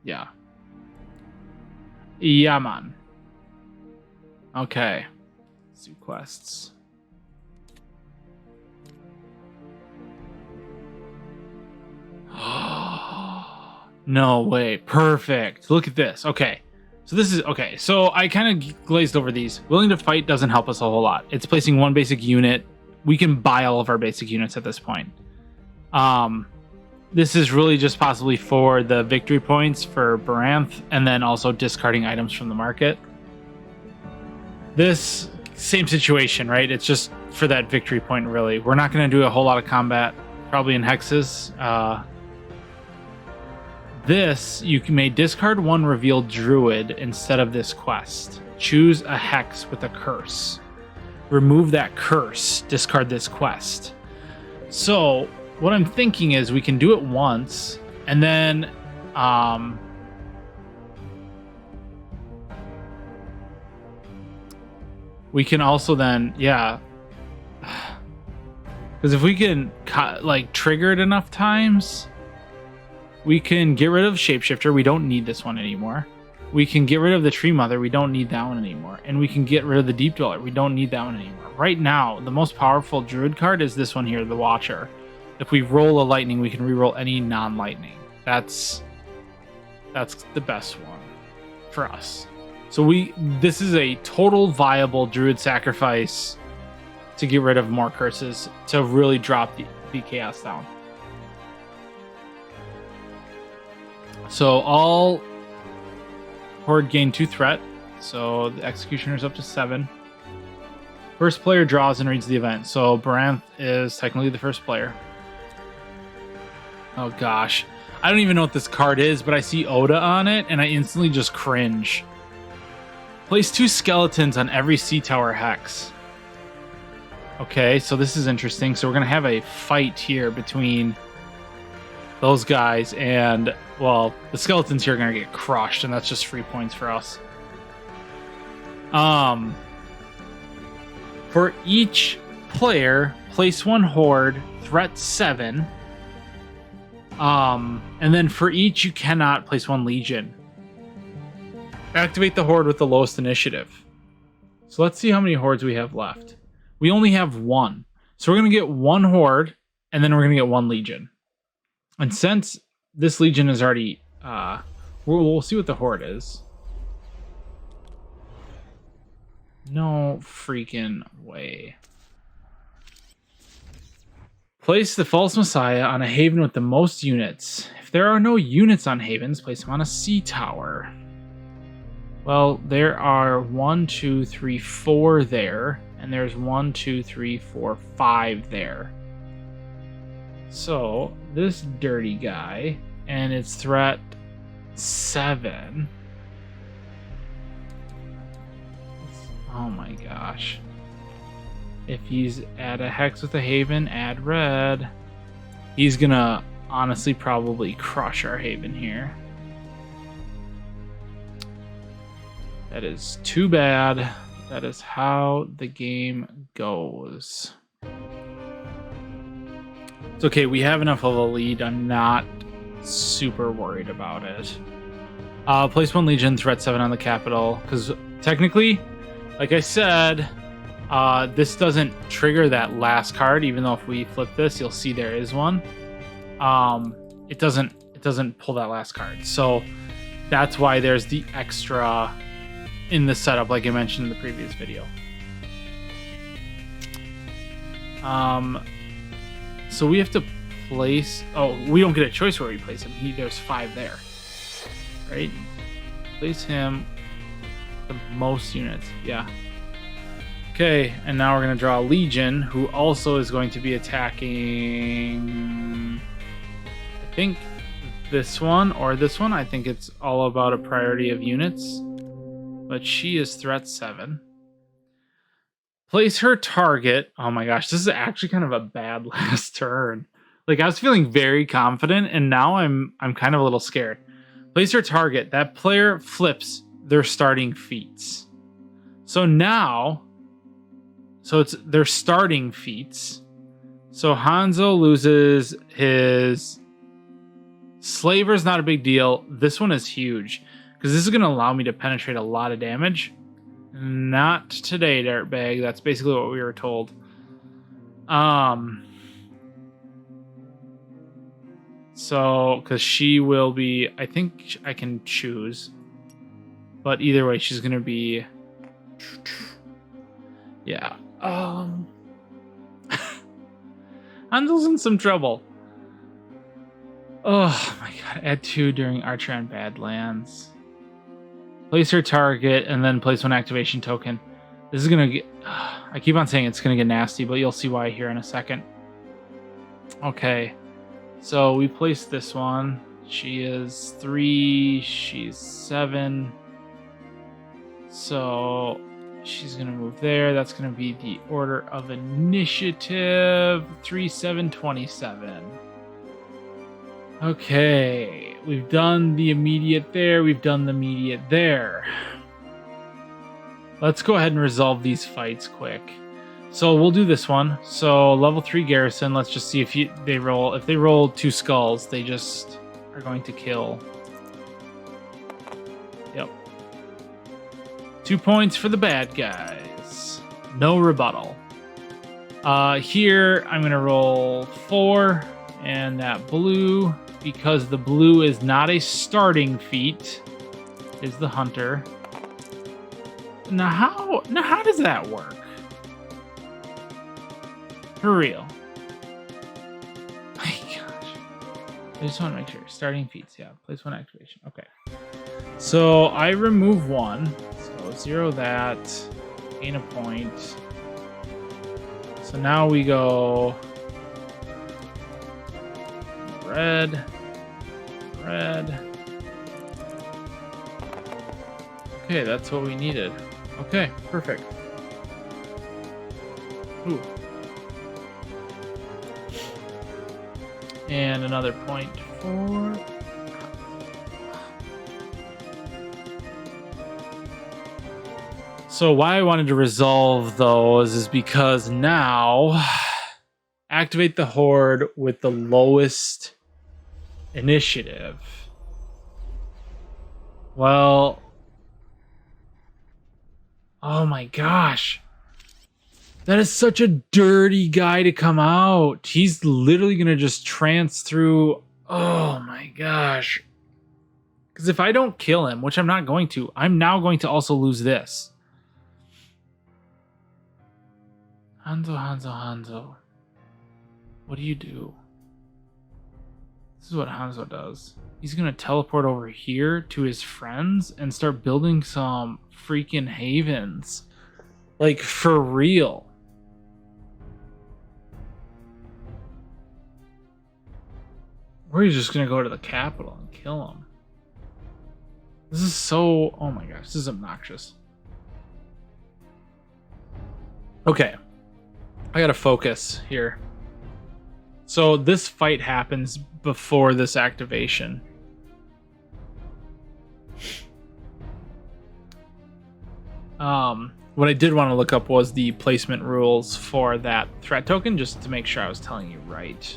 Yeah. Yeah, man. Okay. Let's do quests. No way. Perfect. Look at this. Okay. So this is... Okay. So I kind of glazed over these. Willing to fight doesn't help us a whole lot. It's placing 1 basic unit we can buy all of our basic units at this point. This is really just possibly for the victory points for Baranth, and then also discarding items from the market. This same situation, right? It's just for that victory point, really. We're not going to do a whole lot of combat, probably in hexes. This, you may discard one revealed druid instead of this quest. Choose a hex with a curse. Remove that curse, discard this quest. So what I'm thinking is we can do it once, and then we can also then, yeah, because if we can like trigger it enough times, we can get rid of Shapeshifter. We don't need this one anymore. We can get rid of the Tree Mother. We don't need that one anymore. And we can get rid of the Deep Dweller. We don't need that one anymore. Right now, the most powerful Druid card is this one here, the Watcher. If we roll a lightning, we can reroll any non-lightning. That's the best one for us. So this is a total viable Druid sacrifice to get rid of more curses, to really drop the chaos down. So all Horde gain 2 threat, so the Executioner's up to 7. First player draws and reads the event, so Baranth is technically the first player. Oh gosh, I don't even know what this card is, but I see Oda on it, and I instantly just cringe. Place 2 skeletons on every sea tower hex. Okay, so this is interesting. So we're gonna have a fight here between those guys, and well, the skeletons here are gonna get crushed, and that's just free points for us. For each player, place 1 horde, threat 7. And then for each, you cannot place 1 legion. Activate the horde with the lowest initiative. So let's see how many hordes we have left. We only have 1. So we're gonna get 1 horde, and then we're gonna get 1 legion. And since this legion is already, we'll see what the horde is. No freaking way. Place the false messiah on a haven with the most units. If there are no units on havens, place them on a sea tower. Well, there are 1, 2, 3, 4 there, and there's 1, 2, 3, 4, 5 there. So this dirty guy, and it's threat 7. Oh my gosh. If he's at a hex with a haven, add red. He's gonna honestly probably crush our haven here. That is too bad. That is how the game goes. It's okay, we have enough of a lead. I'm not super worried about it. Place 1 legion, threat 7 on the capital, because technically, like I said, this doesn't trigger that last card, even though if we flip this, you'll see there is one. It doesn't pull that last card. So that's why there's the extra in the setup, like I mentioned in the previous video. So we have to place... Oh, we don't get a choice where we place him. There's 5 there. Right? Place him the most units. Yeah. Okay, and now we're going to draw a Legion, who also is going to be attacking... I think this one or this one. I think it's all about a priority of units. But she is threat 7. Place her target. Oh my gosh, this is actually kind of a bad last turn. Like, I was feeling very confident, and now I'm kind of a little scared. Place her target. That player flips their starting feats. So now, it's their starting feats. So Hanzo loses his Slaver's not a big deal. This one is huge, because this is going to allow me to penetrate a lot of damage. Not today, dirtbag. That's basically what we were told. So, because she will be... I think I can choose. But either way, she's going to be... Yeah. Hanzo's in some trouble. Oh my god. Add 2 during Archer on Badlands. Place her target and then place 1 activation token. This is gonna get... I keep on saying it's gonna get nasty, but you'll see why here in a second. Okay. So we place this one. She is 3. She's 7. So she's going to move there. That's going to be the order of initiative. 3, 7, 27. Okay. We've done the immediate there. We've done the immediate there. Let's go ahead and resolve these fights quick. So we'll do this one. So level 3 garrison. Let's just see if they roll. If they roll 2 skulls, they just are going to kill. Yep. 2 points for the bad guys. No rebuttal. Here I'm gonna roll 4 and that blue, because the blue is not a starting feat, is the hunter. Now how does that work? For real. My gosh. I just want to make sure. Starting feats, yeah. Place 1 activation. Okay. So I remove 1. So 0 that. Gain a point. So now we go red. Red. Okay, that's what we needed. Okay, perfect. Ooh. And another point for... So why I wanted to resolve those is because now activate the horde with the lowest initiative. Well, oh my gosh. That is such a dirty guy to come out. He's literally going to just trance through. Oh my gosh. Because if I don't kill him, which I'm not going to, I'm now going to also lose this. Hanzo. What do you do? This is what Hanzo does. He's going to teleport over here to his friends and start building some freaking havens. Like, for real. Or he's just going to go to the capital and kill him. This is so... Oh my gosh, this is obnoxious. Okay. I gotta focus here. So this fight happens before this activation. What I did want to look up was the placement rules for that threat token, just to make sure I was telling you right.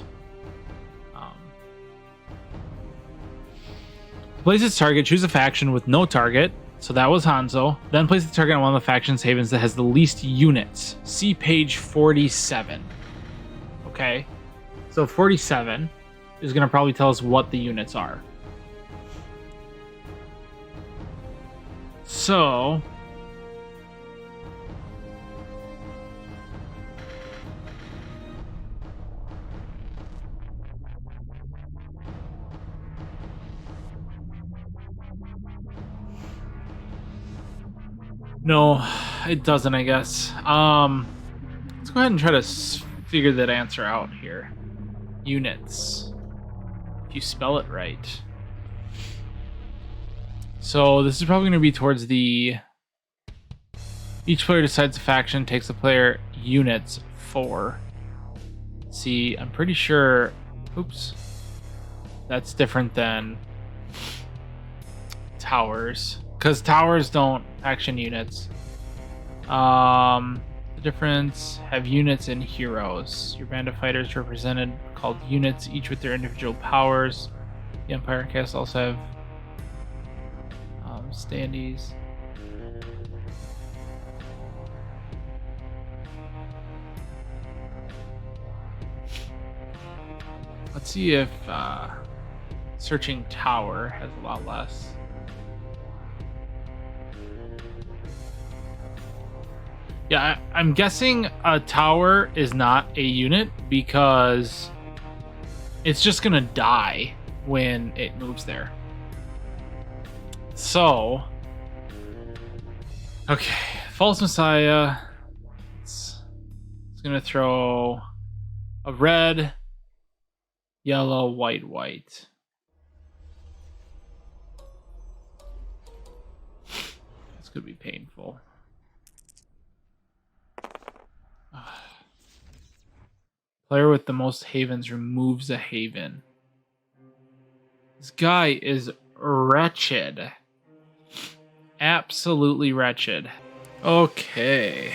Place its target, choose a faction with no target. So that was Hanzo. Then place the target on one of the faction's havens that has the least units. See page 47. Okay. So 47 is going to probably tell us what the units are. So... No, it doesn't, I guess. Let's go ahead and try to figure that answer out here. Units. If you spell it right. So this is probably going to be towards the... Each player decides a faction, takes the player units 4. See, I'm pretty sure... Oops. That's different than towers. Because towers don't action units. The difference, have units and heroes. Your band of fighters represented called units, each with their individual powers. The Empire and Castle also have standees. Let's see if searching tower has a lot less. Yeah, I'm guessing a tower is not a unit because it's just gonna die when it moves there. So, okay, False Messiah. It's gonna throw a red, yellow, white, white. This could be painful. Player with the most havens removes a haven. This guy is wretched. Absolutely wretched. Okay.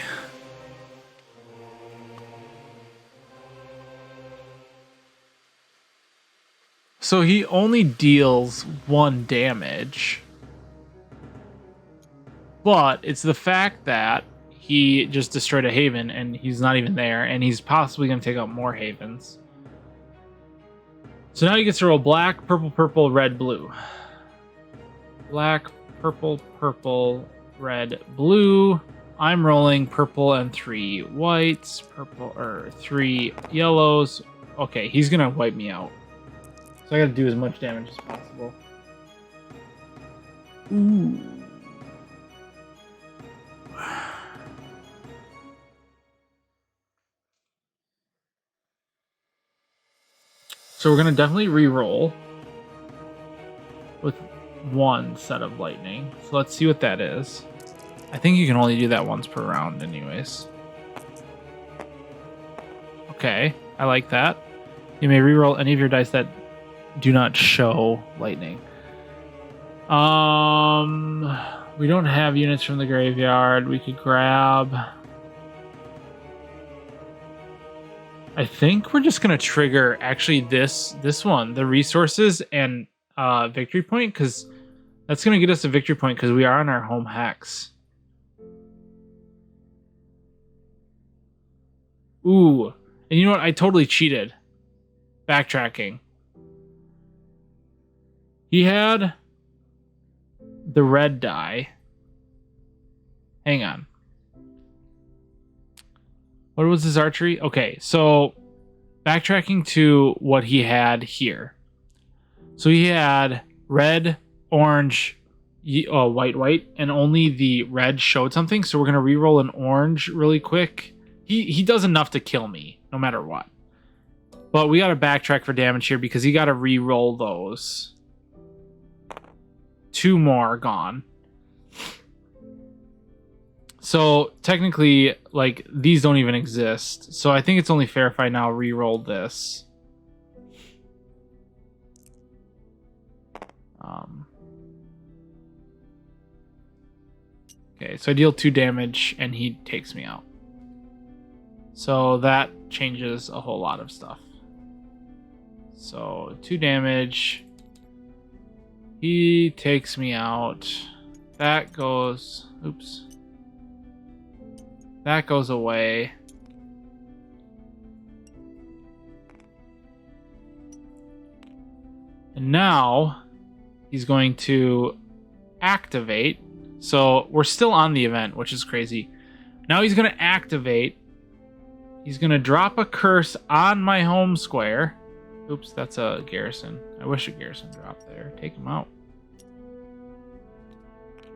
So he only deals 1 damage. But it's the fact that he just destroyed a haven and he's not even there, and he's possibly going to take out more havens. So now he gets to roll black, purple, purple, red, blue. Black, purple, purple, red, blue. I'm rolling purple and 3 whites, purple, or 3 yellows. Okay, he's going to wipe me out. So I got to do as much damage as possible. Ooh. So we're going to definitely re-roll with 1 set of lightning. So let's see what that is. I think you can only do that once per round anyways. Okay, I like that. You may re-roll any of your dice that do not show lightning. We don't have units from the graveyard. We could grab... I think we're just gonna trigger actually this one, the resources and victory point, because that's gonna get us a victory point because we are on our home hex. Ooh, and you know what? I totally cheated. Backtracking. He had the red die. Hang on. What was his archery? Okay, so backtracking to what he had here. So he had red, orange, white, white, and only the red showed something. So we're going to re-roll an orange really quick. He does enough to kill me, no matter what. But we got to backtrack for damage here because he got to re-roll those. 2 more gone. So technically, like, these don't even exist. So I think it's only fair if I now re-roll this. Okay, so I deal 2 damage and he takes me out. So that changes a whole lot of stuff. So 2 damage. He takes me out. That goes... Oops. That goes away. And now he's going to activate. So we're still on the event, which is crazy. Now he's going to activate. He's going to drop a curse on my home square. Oops, that's a garrison. I wish a garrison dropped there. Take him out.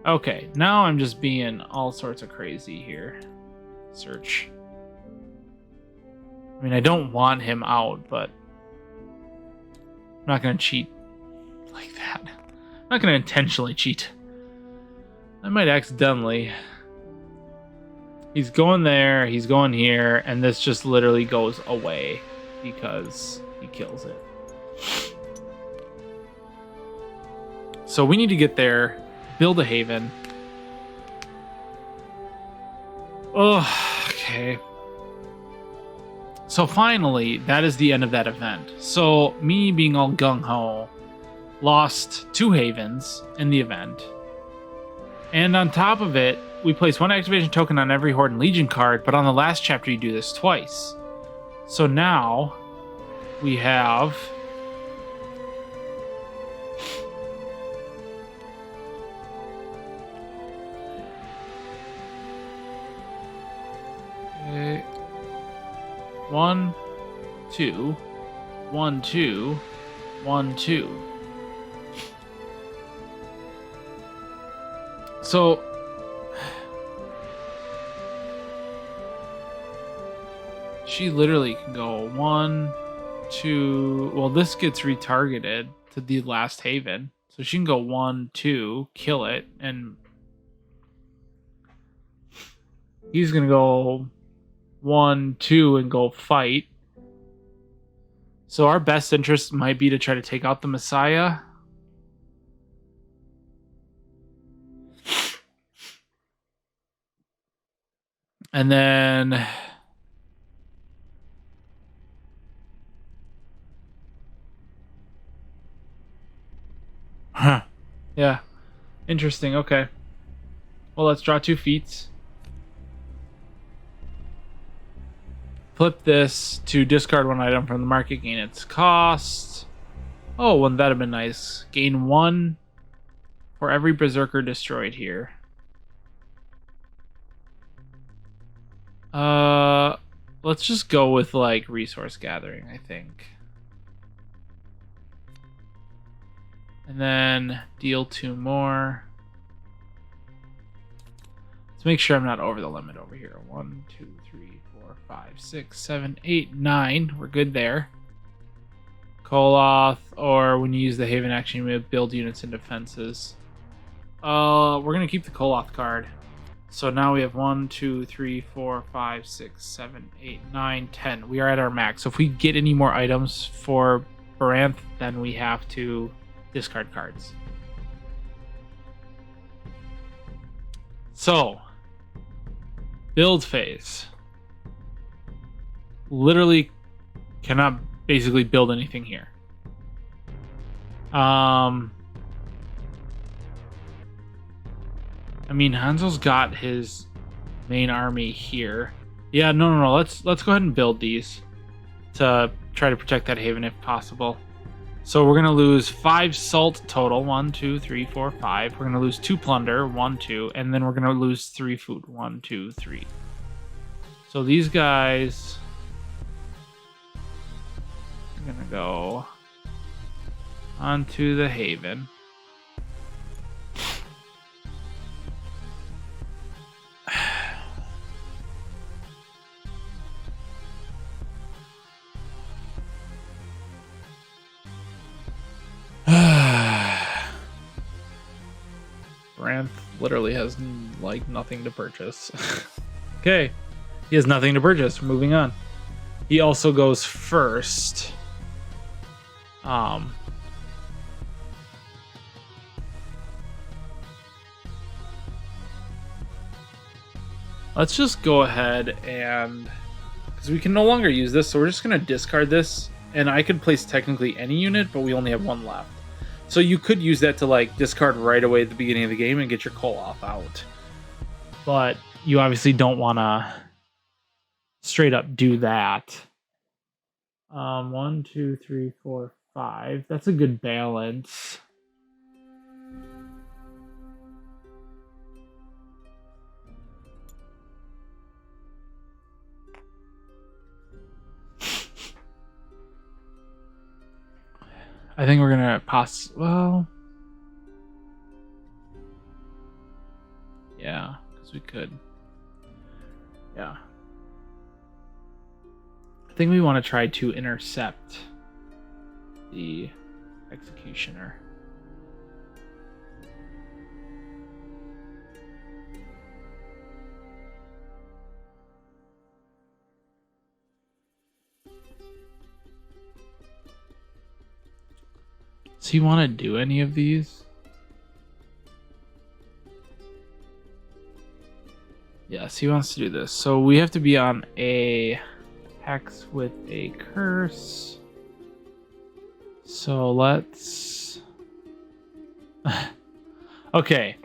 Okay, now I'm just being all sorts of crazy here. Search. I mean, I don't want him out, but I'm not going to cheat like that. I'm not going to intentionally cheat. I might accidentally. He's going there, he's going here, and this just literally goes away because he kills it. So we need to get there, build a haven. Oh, okay. So finally, that is the end of that event. So me being all gung-ho, lost 2 havens in the event. And on top of it, we place 1 activation token on every Horde and Legion card, but on the last chapter you do this twice. So now we have Okay. 1, 2, 1, 2, 1, 2. So she literally can go 1, 2. Well, this gets retargeted to the last haven, so she can go 1, 2, kill it, and he's gonna go 1, 2, and go fight. So our best interest might be to try to take out the Messiah. And then huh. Yeah. Interesting. Okay. Well, let's draw 2 feats. Flip this to discard 1 item from the market, gain its cost. Oh, wouldn't that have been nice? Gain 1 for every berserker destroyed here. Let's just go with like resource gathering, I think. And then deal 2 more. Let's make sure I'm not over the limit over here. 1, 2, 3, 4, 5, 6, 7, 8, 9. We're good there. Koloth, or when you use the Haven action, you may build units and defenses. We're gonna keep the Koloth card. So now we have 1, 2, 3, 4, 5, 6, 7, 8, 9, 10. We are at our max. So if we get any more items for Baranth, then we have to discard cards. So, build phase. Literally cannot basically build anything here. I mean, Hanzo's got his main army here. Yeah, no. Let's go ahead and build these to try to protect that haven if possible. So we're gonna lose 5 salt total. 1, 2, 3, 4, 5. We're gonna lose 2 plunder. 1, 2, and then we're gonna lose 3 food. 1, 2, 3. So these guys are gonna go onto the haven. Baranth literally has like nothing to purchase. Okay, he has nothing to purchase. We're moving on. He also goes first. Let's just go ahead and, because we can no longer use this, so we're just gonna discard this, and I could place technically any unit, but we only have 1 left. So you could use that to like discard right away at the beginning of the game and get your Koloth out. But you obviously don't want to straight up do that. 1, 2, 3, 4, 5. That's a good balance. I think we're gonna pass. Well, yeah, because we could. Yeah, I think we want to try to intercept the executioner. Does he want to do any of these? Yes, he wants to do this. So we have to be on a hex with a curse. So let's... Okay.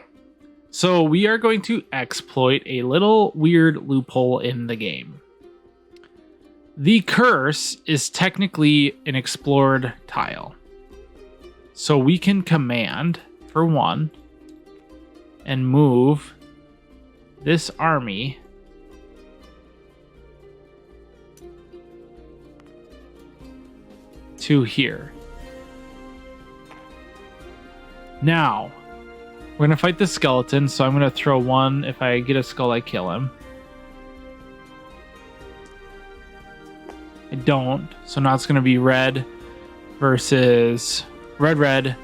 So we are going to exploit a little weird loophole in the game. The curse is technically an explored tile. So we can command, for 1, and move this army to here. Now, we're going to fight the skeleton, so I'm going to throw 1. If I get a skull, I kill him. I don't, so now it's going to be red versus red,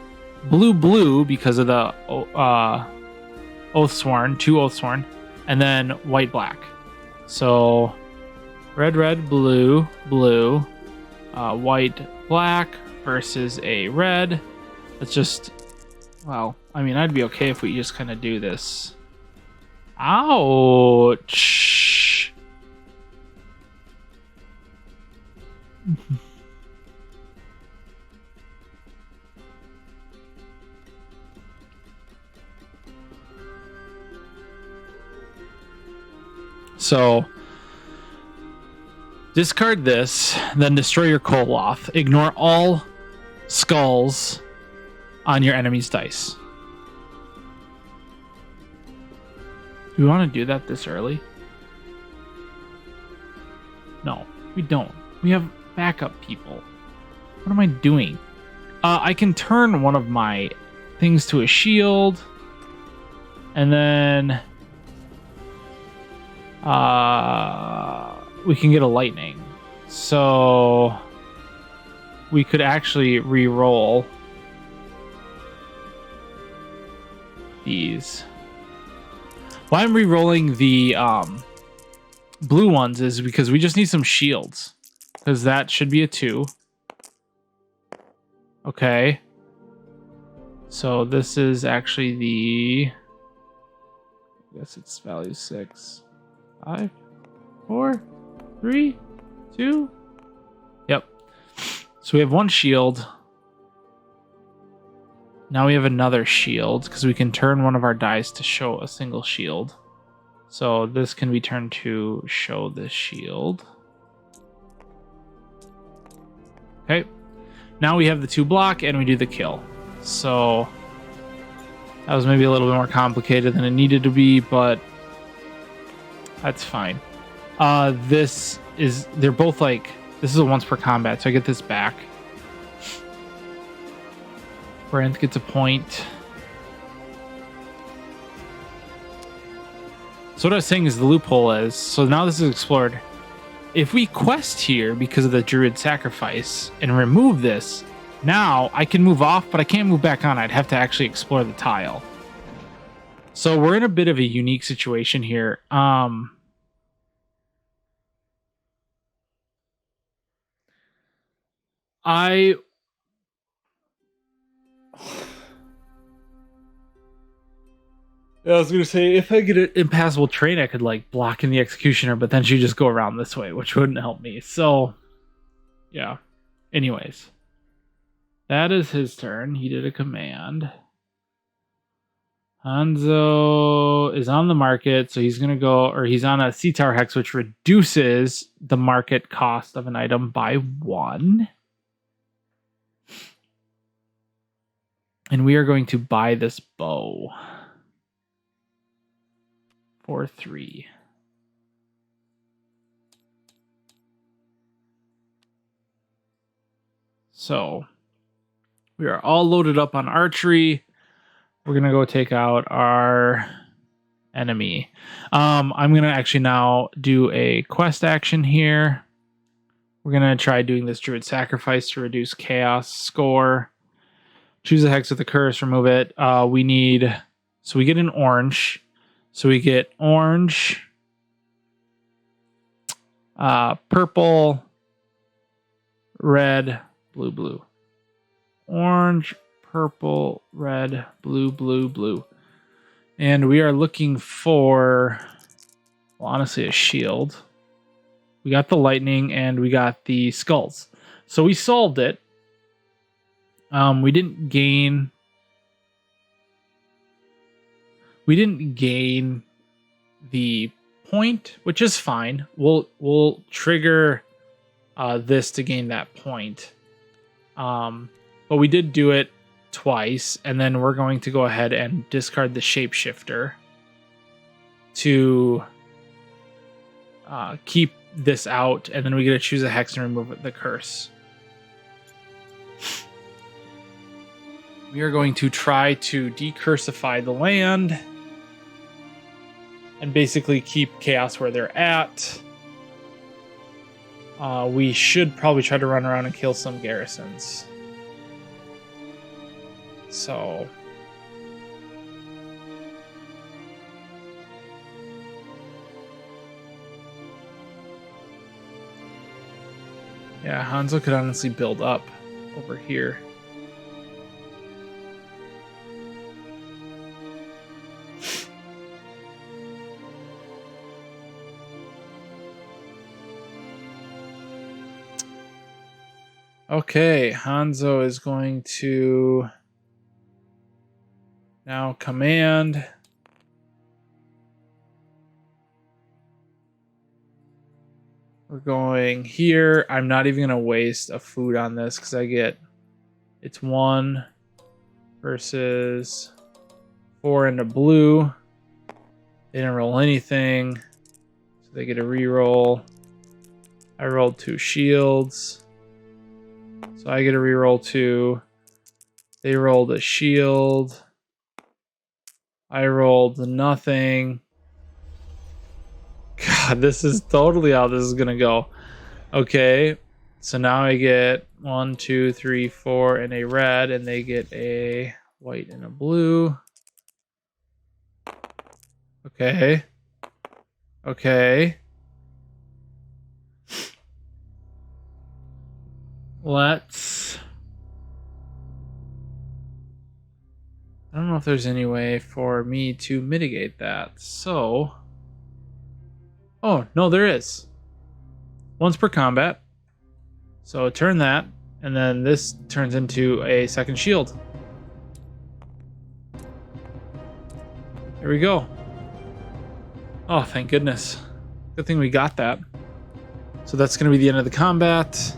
blue, because of the Oathsworn, 2 Oathsworn, and then white, black. So red, blue, white, black versus a red. Let's just, well, I mean, I'd be okay if we just kind of do this. Ouch. So discard this, then destroy your Koloth. Ignore all skulls on your enemy's dice. Do we want to do that this early? No, we don't. We have backup people. What am I doing? I can turn one of my things to a shield, and then we can get a lightning. So we could actually re-roll these. Why I'm re-rolling the blue ones is because we just need some shields. Because that should be a 2. Okay. So this is actually the... I guess it's value 6. 5, 4, 3, 2. Yep. So we have 1 shield. Now we have another shield because we can turn one of our dice to show a single shield. So this can be turned to show this shield. Okay. Now we have the 2 block and we do the kill. So that was maybe a little bit more complicated than it needed to be, but that's fine. They're both like, this is a once per combat, so I get this back. Brent gets a point. So what I was saying is the loophole is, so now this is explored. If we quest here because of the Druid sacrifice and remove this, now I can move off, but I can't move back on. I'd have to actually explore the tile. So we're in a bit of a unique situation here. I was going to say, if I get an impassable train, I could like block in the Executioner, but then she'd just go around this way, which wouldn't help me. So, yeah. Anyways. That is his turn. He did a command. Hanzo is on the market, so he's going to go, or he's on a Sea Tower Hex, which reduces the market cost of an item by 1. And we are going to buy this bow. For 3. So we are all loaded up on archery. We're gonna go take out our enemy. I'm gonna actually now do a quest action here. We're gonna try doing this Druid Sacrifice to reduce chaos score. Choose a hex with a curse, remove it. So we get an orange. So we get orange, purple, red, blue. Orange, purple, red, blue. And we are looking for, well, honestly, a shield. We got the lightning and we got the skulls. So we solved it. We didn't gain the point, which is fine. We'll trigger this to gain that point. But we did do it twice, and then we're going to go ahead and discard the shapeshifter to keep this out, and then we get to choose a hex and remove the curse. We are going to try to decursify the land and basically keep chaos where they're at. We should probably try to run around and kill some garrisons. So... yeah, Hanzo could honestly build up over here. Okay, Hanzo is going to now command. We're going here. I'm not even going to waste a food on this because I get... it's 1 versus 4 into blue. They didn't roll anything, so they get a reroll. I rolled 2 shields, so I get a reroll 2. They rolled a shield. I rolled nothing. God, this is totally how this is gonna go. Okay, so now I get 1, 2, 3, 4, and a red, and they get a white and a blue. Okay. Okay. Let's... I don't know if there's any way for me to mitigate that, so... oh, no, there is. Once per combat. So turn that, and then this turns into a second shield. There we go. Oh, thank goodness. Good thing we got that. So that's going to be the end of the combat.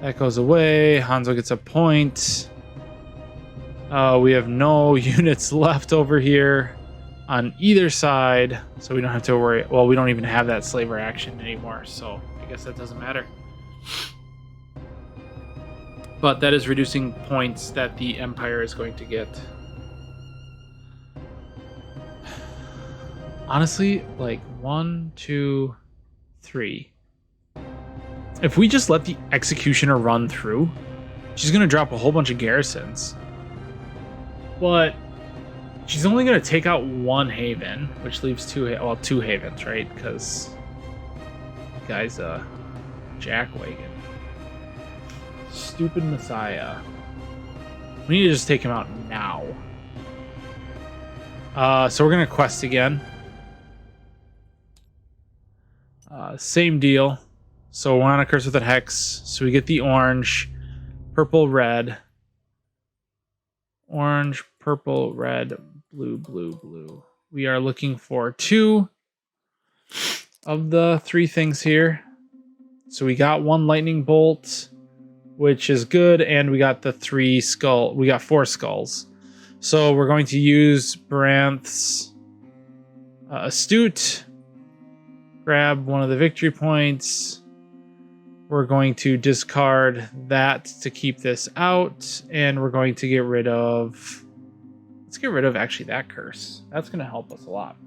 That goes away. Hanzo gets a point. We have no units left over here on either side, so we don't have to worry. Well, we don't even have that slaver action anymore, so I guess that doesn't matter. But that is reducing points that the Empire is going to get. Honestly, like 1, 2, 3. If we just let the Executioner run through, she's going to drop a whole bunch of garrisons. But she's only going to take out 1 haven, which leaves 2 havens, right? Because the guy's a jackwagon. Stupid Messiah. We need to just take him out now. So we're going to quest again. Same deal. So we're on a curse with a hex. So we get the orange, purple, red. Orange, purple, red, blue, blue, blue. We are looking for 2 of the 3 things here. So we got 1 lightning bolt, which is good, and we got the 3 skull. We got 4 skulls. So we're going to use Baranth's Astute. Grab 1 of the victory points. We're going to discard that to keep this out, and we're going to get rid of... let's get rid of actually that curse. That's going to help us a lot.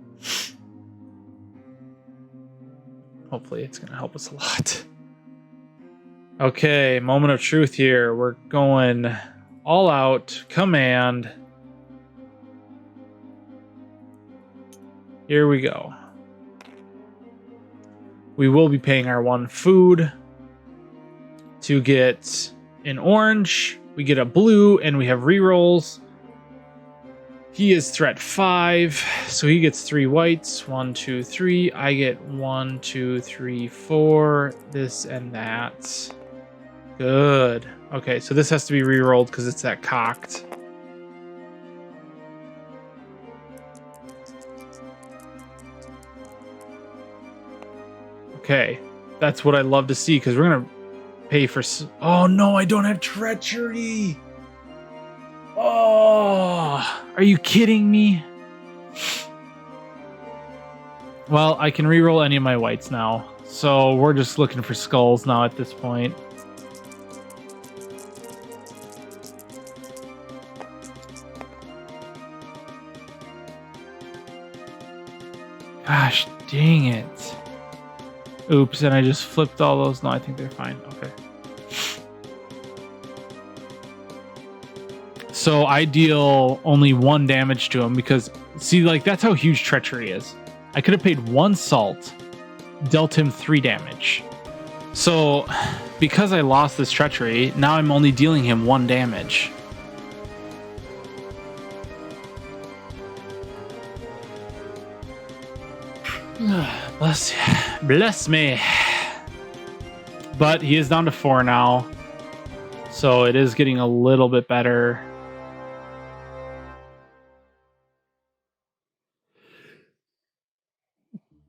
Hopefully it's going to help us a lot. Okay, moment of truth here. We're going all out. Command. Here we go. We will be paying our 1 food to get an orange. We get a blue, and we have rerolls. He is threat 5, so he gets 3 whites. 1, 2, 3. I get 1, 2, 3, 4. This and that. Good. Okay, so this has to be rerolled because it's that cocked. Okay, that's what I love to see, because we're gonna pay for... oh no, I don't have treachery. Oh, are you kidding me? Well, I can reroll any of my whites now, so we're just looking for skulls now at this point. Dang it. Oops, and I just flipped all those. No, I think they're fine. Okay. So I deal only 1 damage to him because, see, like, that's how huge treachery is. I could have paid 1 salt, dealt him 3 damage. So because I lost this treachery, now I'm only dealing him 1 damage. Bless me. But he is down to 4 now. So it is getting a little bit better.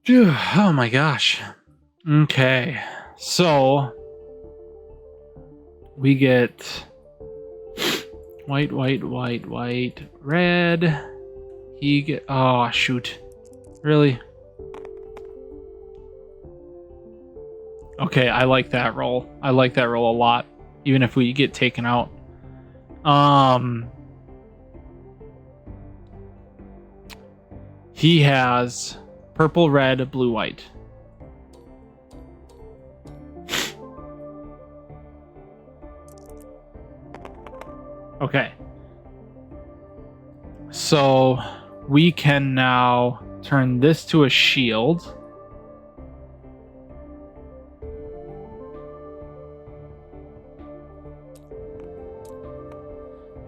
Oh my gosh. Okay. So we get white, red. He get, oh shoot. Really? Okay, I like that roll. I like that roll a lot, even if we get taken out. He has purple, red, blue, white. Okay. So we can now turn this to a shield.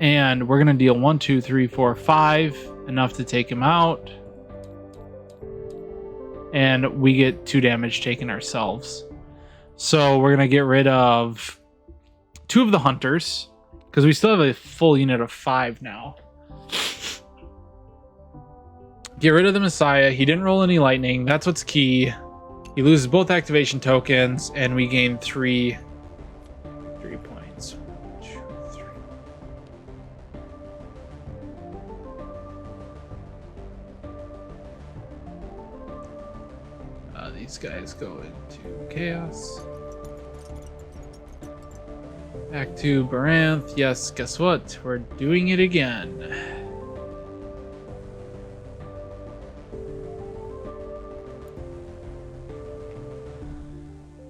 And we're going to deal 1, 2, 3, 4, 5, enough to take him out. And we get 2 damage taken ourselves. So we're going to get rid of 2 of the hunters, because we still have a full unit of 5 now. Get rid of the Messiah. He didn't roll any lightning. That's what's key. He loses both activation tokens, and we gain 3 points. 1, 2, 3. These guys go into chaos. Back to Baranth. Yes, guess what? We're doing it again.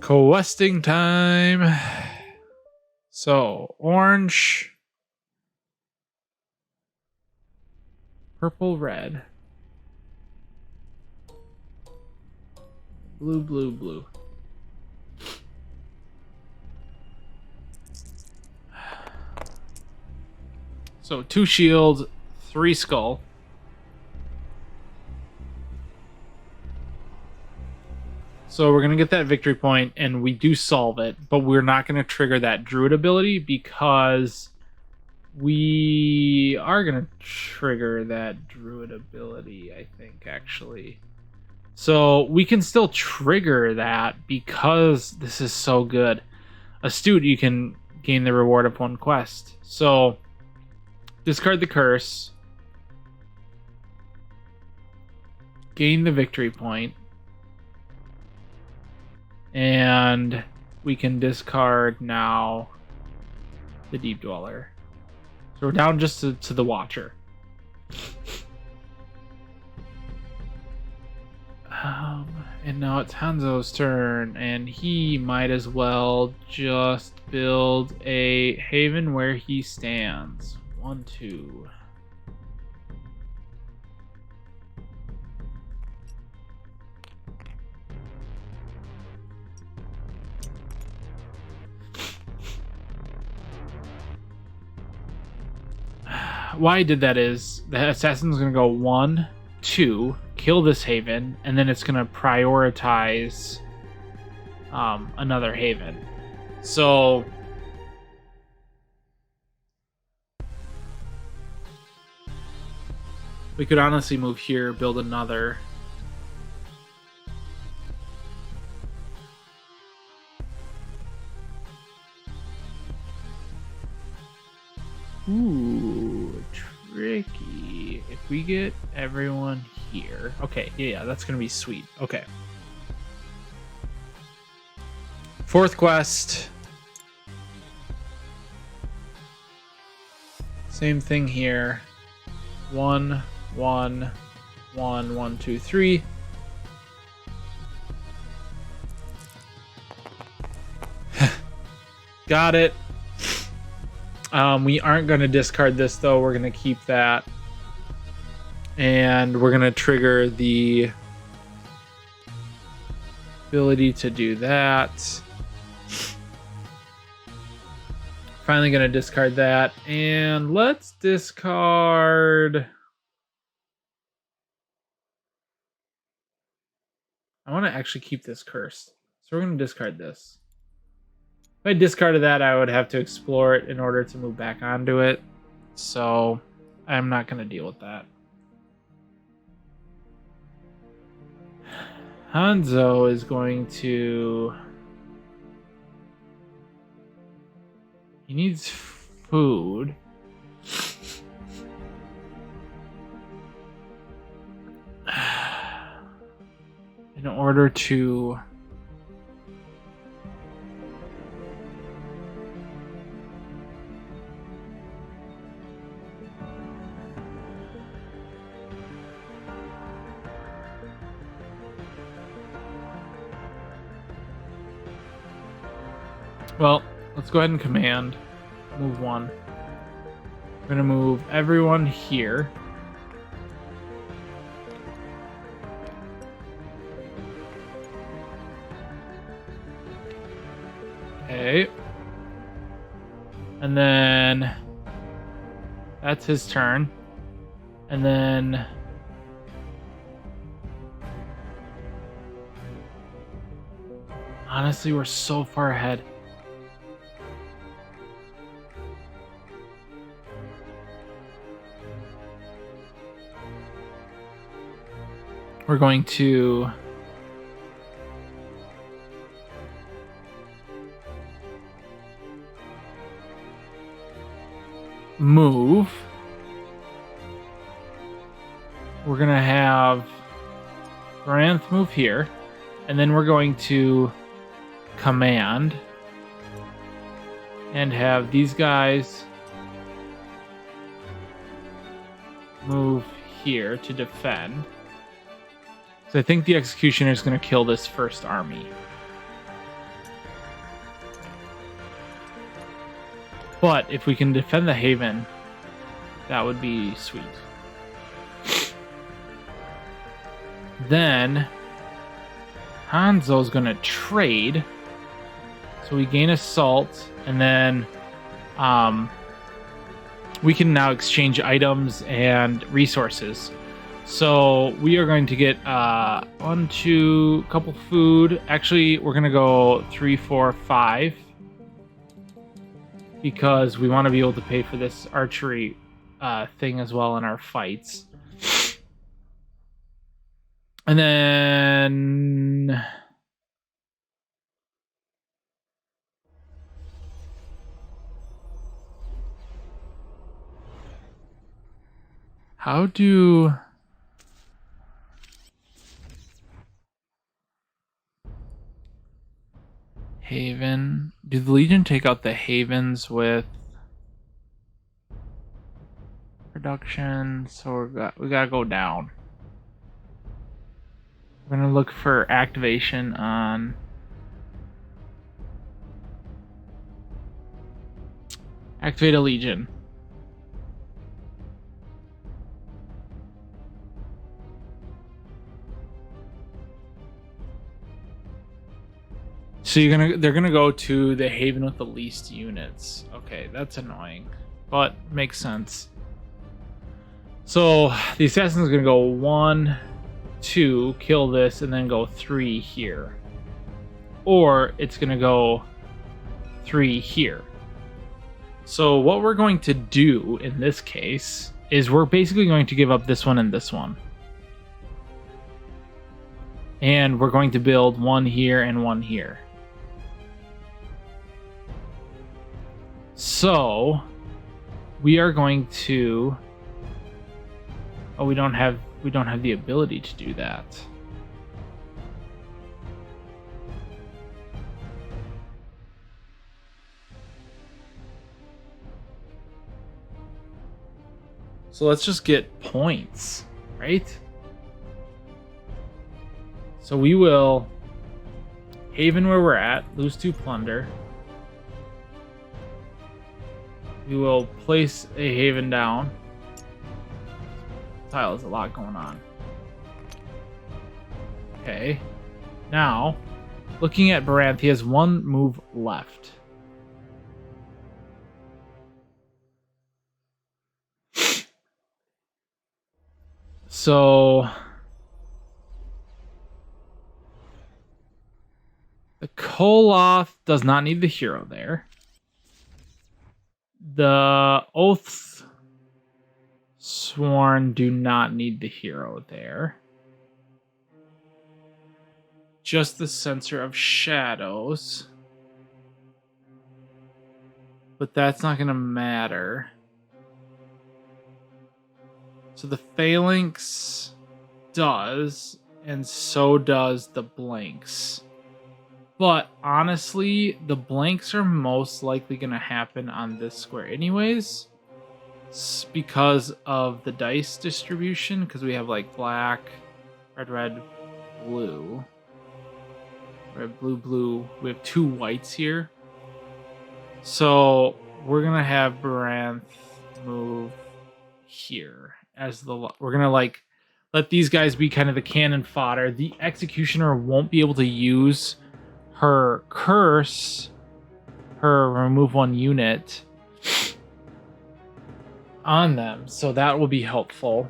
Questing time. So, orange, purple, red, blue, blue, blue. So 2 shield, 3 skull. So we're going to get that victory point, and we do solve it, but we're not going to trigger that druid ability because we are going to trigger that druid ability, I think, actually. So we can still trigger that because this is so good. Astute, you can gain the reward of 1 quest. So discard the curse. Gain the victory point. And we can discard now the Deep Dweller. So we're down just to the Watcher. And now it's Hanzo's turn, and he might as well just build a haven where he stands. 1, 2. Why I did that is the assassin's going to go 1, 2, kill this haven, and then it's going to prioritize another haven. So we could honestly move here, build another. Ooh, tricky. If we get everyone here. Okay, yeah, that's going to be sweet. Okay. 4th quest. Same thing here. 1, 1, 1, 1, 2, 3. Got it. We aren't going to discard this, though. We're going to keep that. And we're going to trigger the ability to do that. Finally going to discard that. And let's discard... I want to actually keep this cursed. So we're going to discard this. If I discarded that, I would have to explore it in order to move back onto it. So I'm not going to deal with that. Hanzo is going to... He needs food. In order to... Well, let's go ahead and command. Move one. We're going to move everyone here. Okay. And then that's his turn. And then honestly, we're so far ahead. We're going to move. We're going to have Varanth move here. And then we're going to command and have these guys move here to defend. So I think the Executioner is going to kill this first army. But if we can defend the Haven, that would be sweet. Then Hanzo's going to trade. So we gain Assault, and then we can now exchange items and resources. So we are going to get couple food. Actually, we're going to go 3, 4, 5. Because we want to be able to pay for this archery thing as well in our fights. And then... How do... Haven. Do the Legion take out the Havens with production? So we gotta go down. We're gonna look for activation on activate a Legion. So they're gonna go to the Haven with the least units. Okay, that's annoying, but makes sense. So the assassin's gonna go 1, 2, kill this, and then go 3 here, or it's gonna go 3 here. So what we're going to do in this case is we're basically going to give up this one and this one, and we're going to build 1 here and 1 here. So we are going to... Oh, we don't have the ability to do that. So let's just get points, right? So we will Haven where we're at, lose 2 plunder. We will place a haven down. Tile has a lot going on. Okay. Now, looking at Baranth, he has one move left. So the Koloth does not need the hero there. The Oaths Sworn do not need the hero there. Just the Censor of Shadows. But that's not going to matter. So the Phalanx does, and so does the Blanks. But honestly, the Blanks are most likely going to happen on this square anyways. Because of the dice distribution, because we have like black, red, blue. Red, blue, blue. We have 2 whites here. So we're going to have Baranth move here as the... We're going to like let these guys be kind of the cannon fodder. The Executioner won't be able to use her curse, her remove 1 unit on them, so that will be helpful.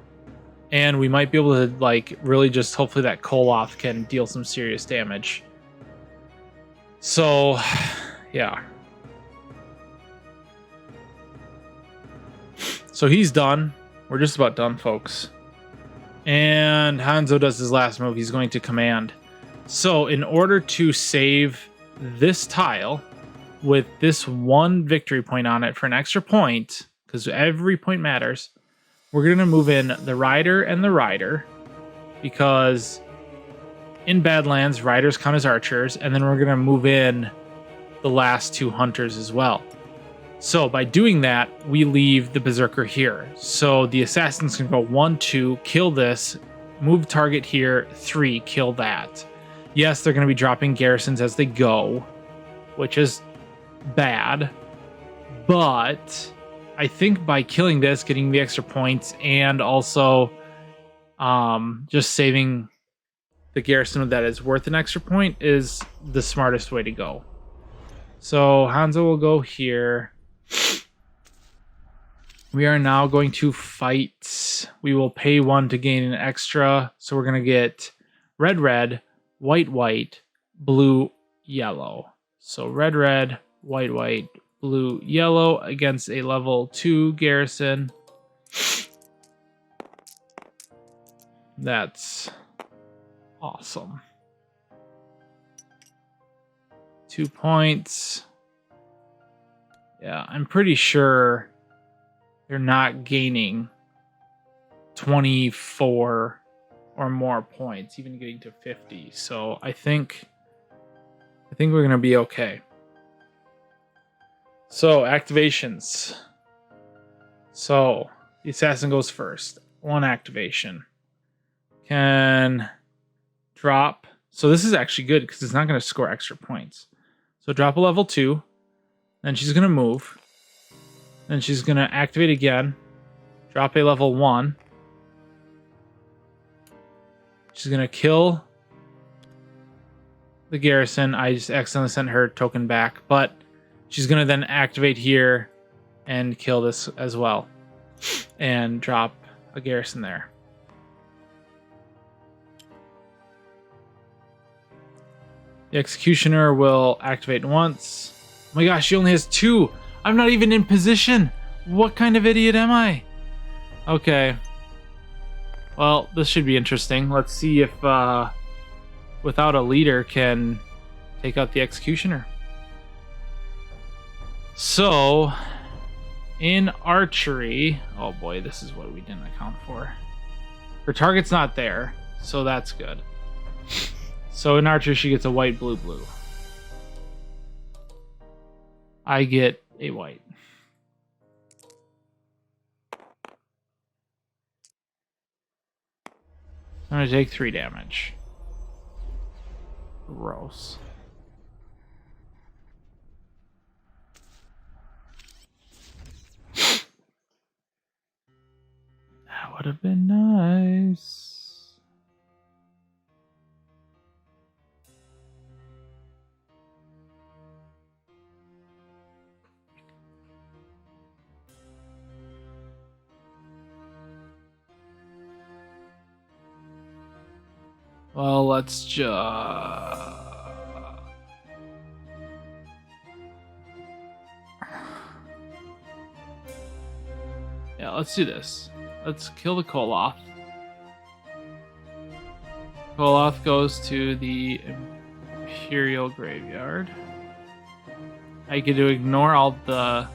And we might be able to like really just hopefully that Koloth can deal some serious damage. So yeah, so he's done. We're just about done, folks. And Hanzo does his last move. He's going to command. So in order to save this tile with this 1 victory point on it for an extra point, because every point matters, we're going to move in the Rider and the Rider, because in Badlands, Riders count as archers, and then we're going to move in the last 2 hunters as well. So by doing that, we leave the Berserker here. So the Assassins can go 1, 2, kill this, move target here, 3, kill that. Yes, they're going to be dropping garrisons as they go, which is bad, but I think by killing this, getting the extra points, and also just saving the garrison that is worth an extra point is the smartest way to go. So Hanzo will go here. We are now going to fight. We will pay 1 to gain an extra. So we're going to get red, red, white, white, blue, yellow. So red, red, white, white, blue, yellow against a level 2 garrison. That's awesome. 2 points. Yeah, I'm pretty sure they're not gaining 24 or more points, even getting to 50. So I think we're gonna be okay. So activations. So the assassin goes first. 1 activation. Can drop. So this is actually good because it's not going to score extra points. So drop a level 2. Then she's going to move. Then she's going to activate again. Drop a level 1. She's going to kill the garrison. I just accidentally sent her token back. But she's going to then activate here and kill this as well. And drop a garrison there. The Executioner will activate once. Oh my gosh, she only has 2. I'm not even in position. What kind of idiot am I? Okay. Well, this should be interesting. Let's see if without a leader can take out the Executioner. So, in archery... Oh boy, this is what we didn't account for. Her target's not there, so that's good. So in archer, she gets a white, blue, blue. I get a white. I'm going to take 3 damage. Gross. Would have been nice. Well, let's just... Yeah, let's do this. Let's kill the Koloth. Koloth goes to the Imperial Graveyard. I get to ignore all the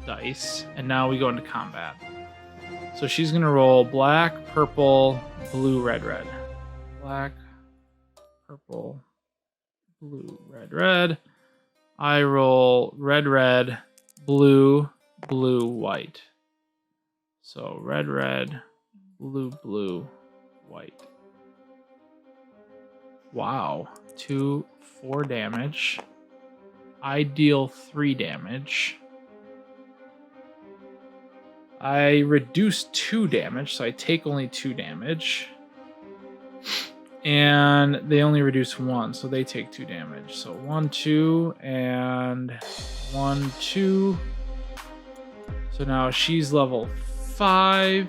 dice, and now we go into combat. So she's going to roll black, purple, blue, red, red. Black, purple, blue, red, red. I roll red, red, blue, blue, white. So red, red, blue, blue, white. Wow. 2, 4 damage. I deal 3 damage. I reduce 2 damage, so I take only 2 damage. And they only reduce 1, so they take 2 damage. So 1, 2, and 1, 2. So now she's level 5.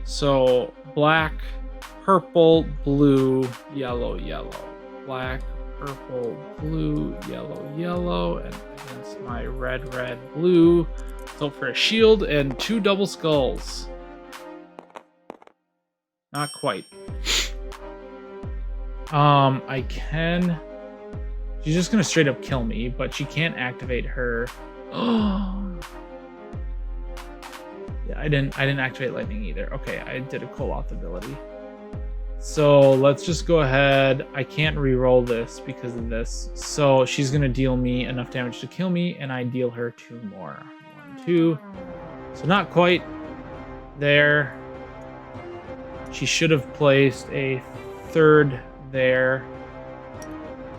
So black, purple, blue, yellow, yellow. Black, purple, blue, yellow, yellow. And against my red, red, blue. So for a shield and 2 double skulls. Not quite. I can... She's just gonna straight up kill me, but she can't activate her... Yeah, I didn't activate lightning either. Okay, I did a Koloth ability. So let's just go ahead. I can't re-roll this because of this. So she's gonna deal me enough damage to kill me, and I deal her 2 more. 1, 2. So not quite there. She should have placed a 3rd there.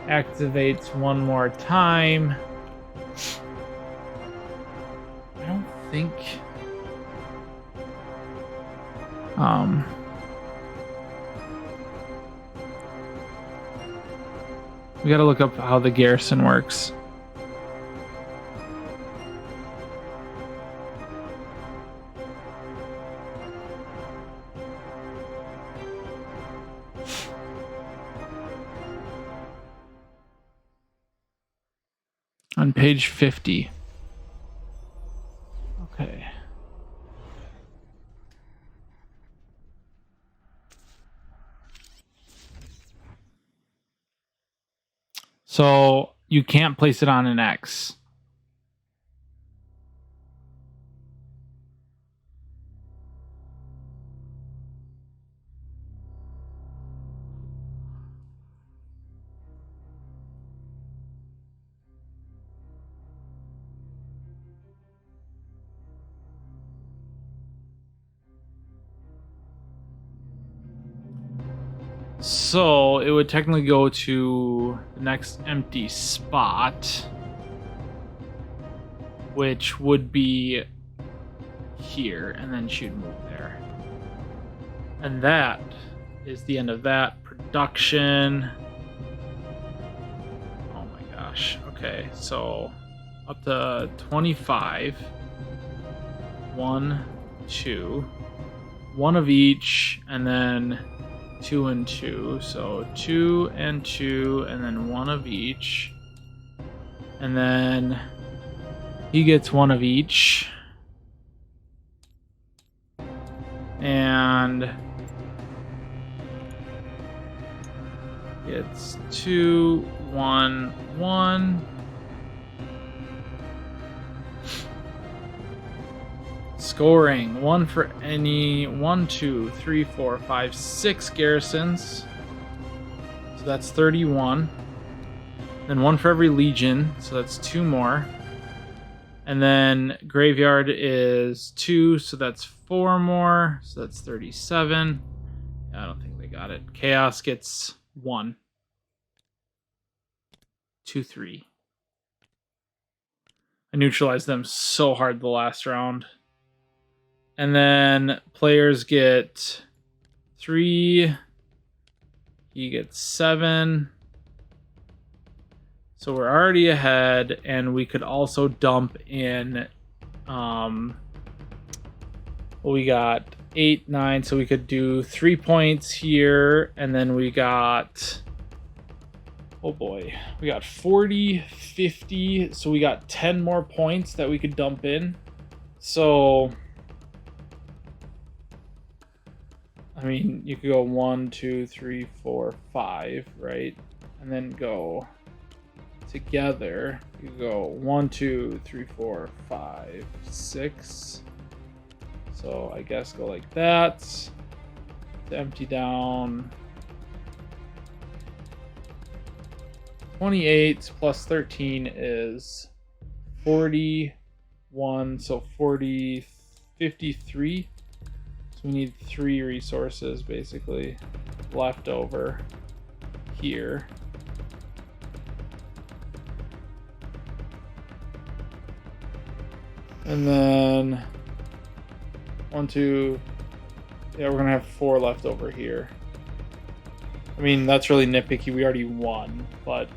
Activates 1 more time. I don't think... we gotta look up how the garrison works. On page 50. Okay. So you can't place it on an X. So it would technically go to the next empty spot, which would be here, and then she'd move there. And that is the end of that production. Oh my gosh. Okay, so up to 25. 1, 2. 1 of each, and then 2 and 2. So 2 and 2, and then 1 of each. And then he gets 1 of each. And it's 2, 1, 1. Scoring 1 for any 1, 2, 3, 4, 5, 6 garrisons. So that's 31. Then 1 for every legion, so that's 2 more. And then graveyard is 2, so that's 4 more. So that's 37. I don't think they got it. Chaos gets 1. 2, 3. I neutralized them so hard the last round. And then players get 3. He gets 7. So we're already ahead, and we could also dump in, we got 8, 9, so we could do 3 points here, and then we got, oh boy, we got 40, 50, so we got 10 more points that we could dump in. So, I mean, you could go 1, 2, 3, 4, 5, right? And then go together. You go 1, 2, 3, 4, 5, 6. So I guess go like that to empty down. 28 plus 13 is 41. So 40, 53. So we need 3 resources basically left over here. And then 1, 2, yeah, we're gonna have 4 left over here. I mean, that's really nitpicky. We already won, but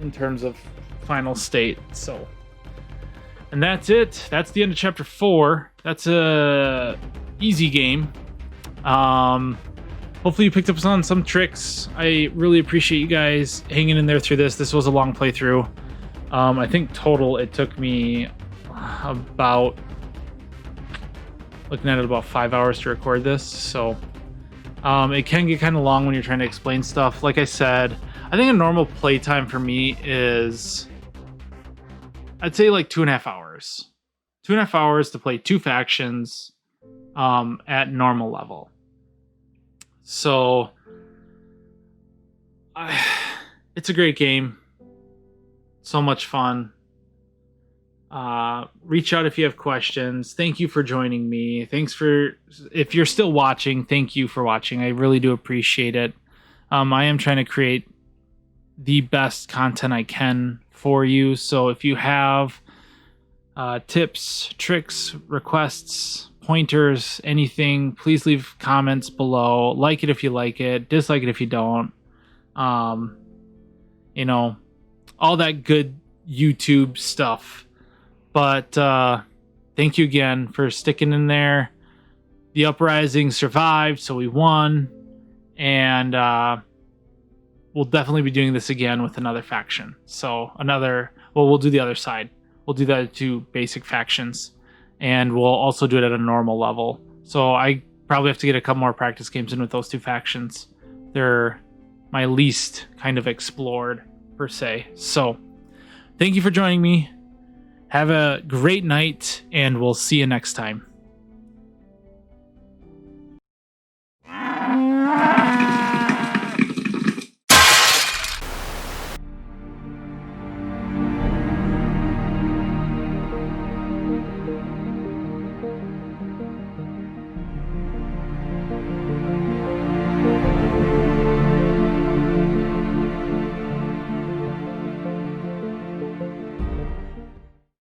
in terms of final state, so. And that's it. That's the end of chapter 4. That's a easy game. Hopefully you picked up on some tricks. I really appreciate you guys hanging in there through this. This was a long playthrough. I think total it took me about, looking at it, about 5 hours to record this. So it can get kind of long when you're trying to explain stuff. Like I said, I think a normal playtime for me is, I'd say like 2.5 hours. 2.5 hours to play 2 factions at normal level. So it's a great game. So much fun. Reach out if you have questions. Thank you for joining me. If you're still watching, thank you for watching. I really do appreciate it. I am trying to create the best content I can for you. So if you have tips, tricks, requests, pointers, anything, please leave comments below. Like it if you like it, dislike it if you don't. You know, all that good YouTube stuff. But thank you again for sticking in there. The Uprising survived, so we won. And we'll definitely be doing this again with another faction. So we'll do the other side. We'll do the other 2 basic factions. And we'll also do it at a normal level. So I probably have to get a couple more practice games in with those 2 factions. They're my least kind of explored, per se. So thank you for joining me. Have a great night, and we'll see you next time.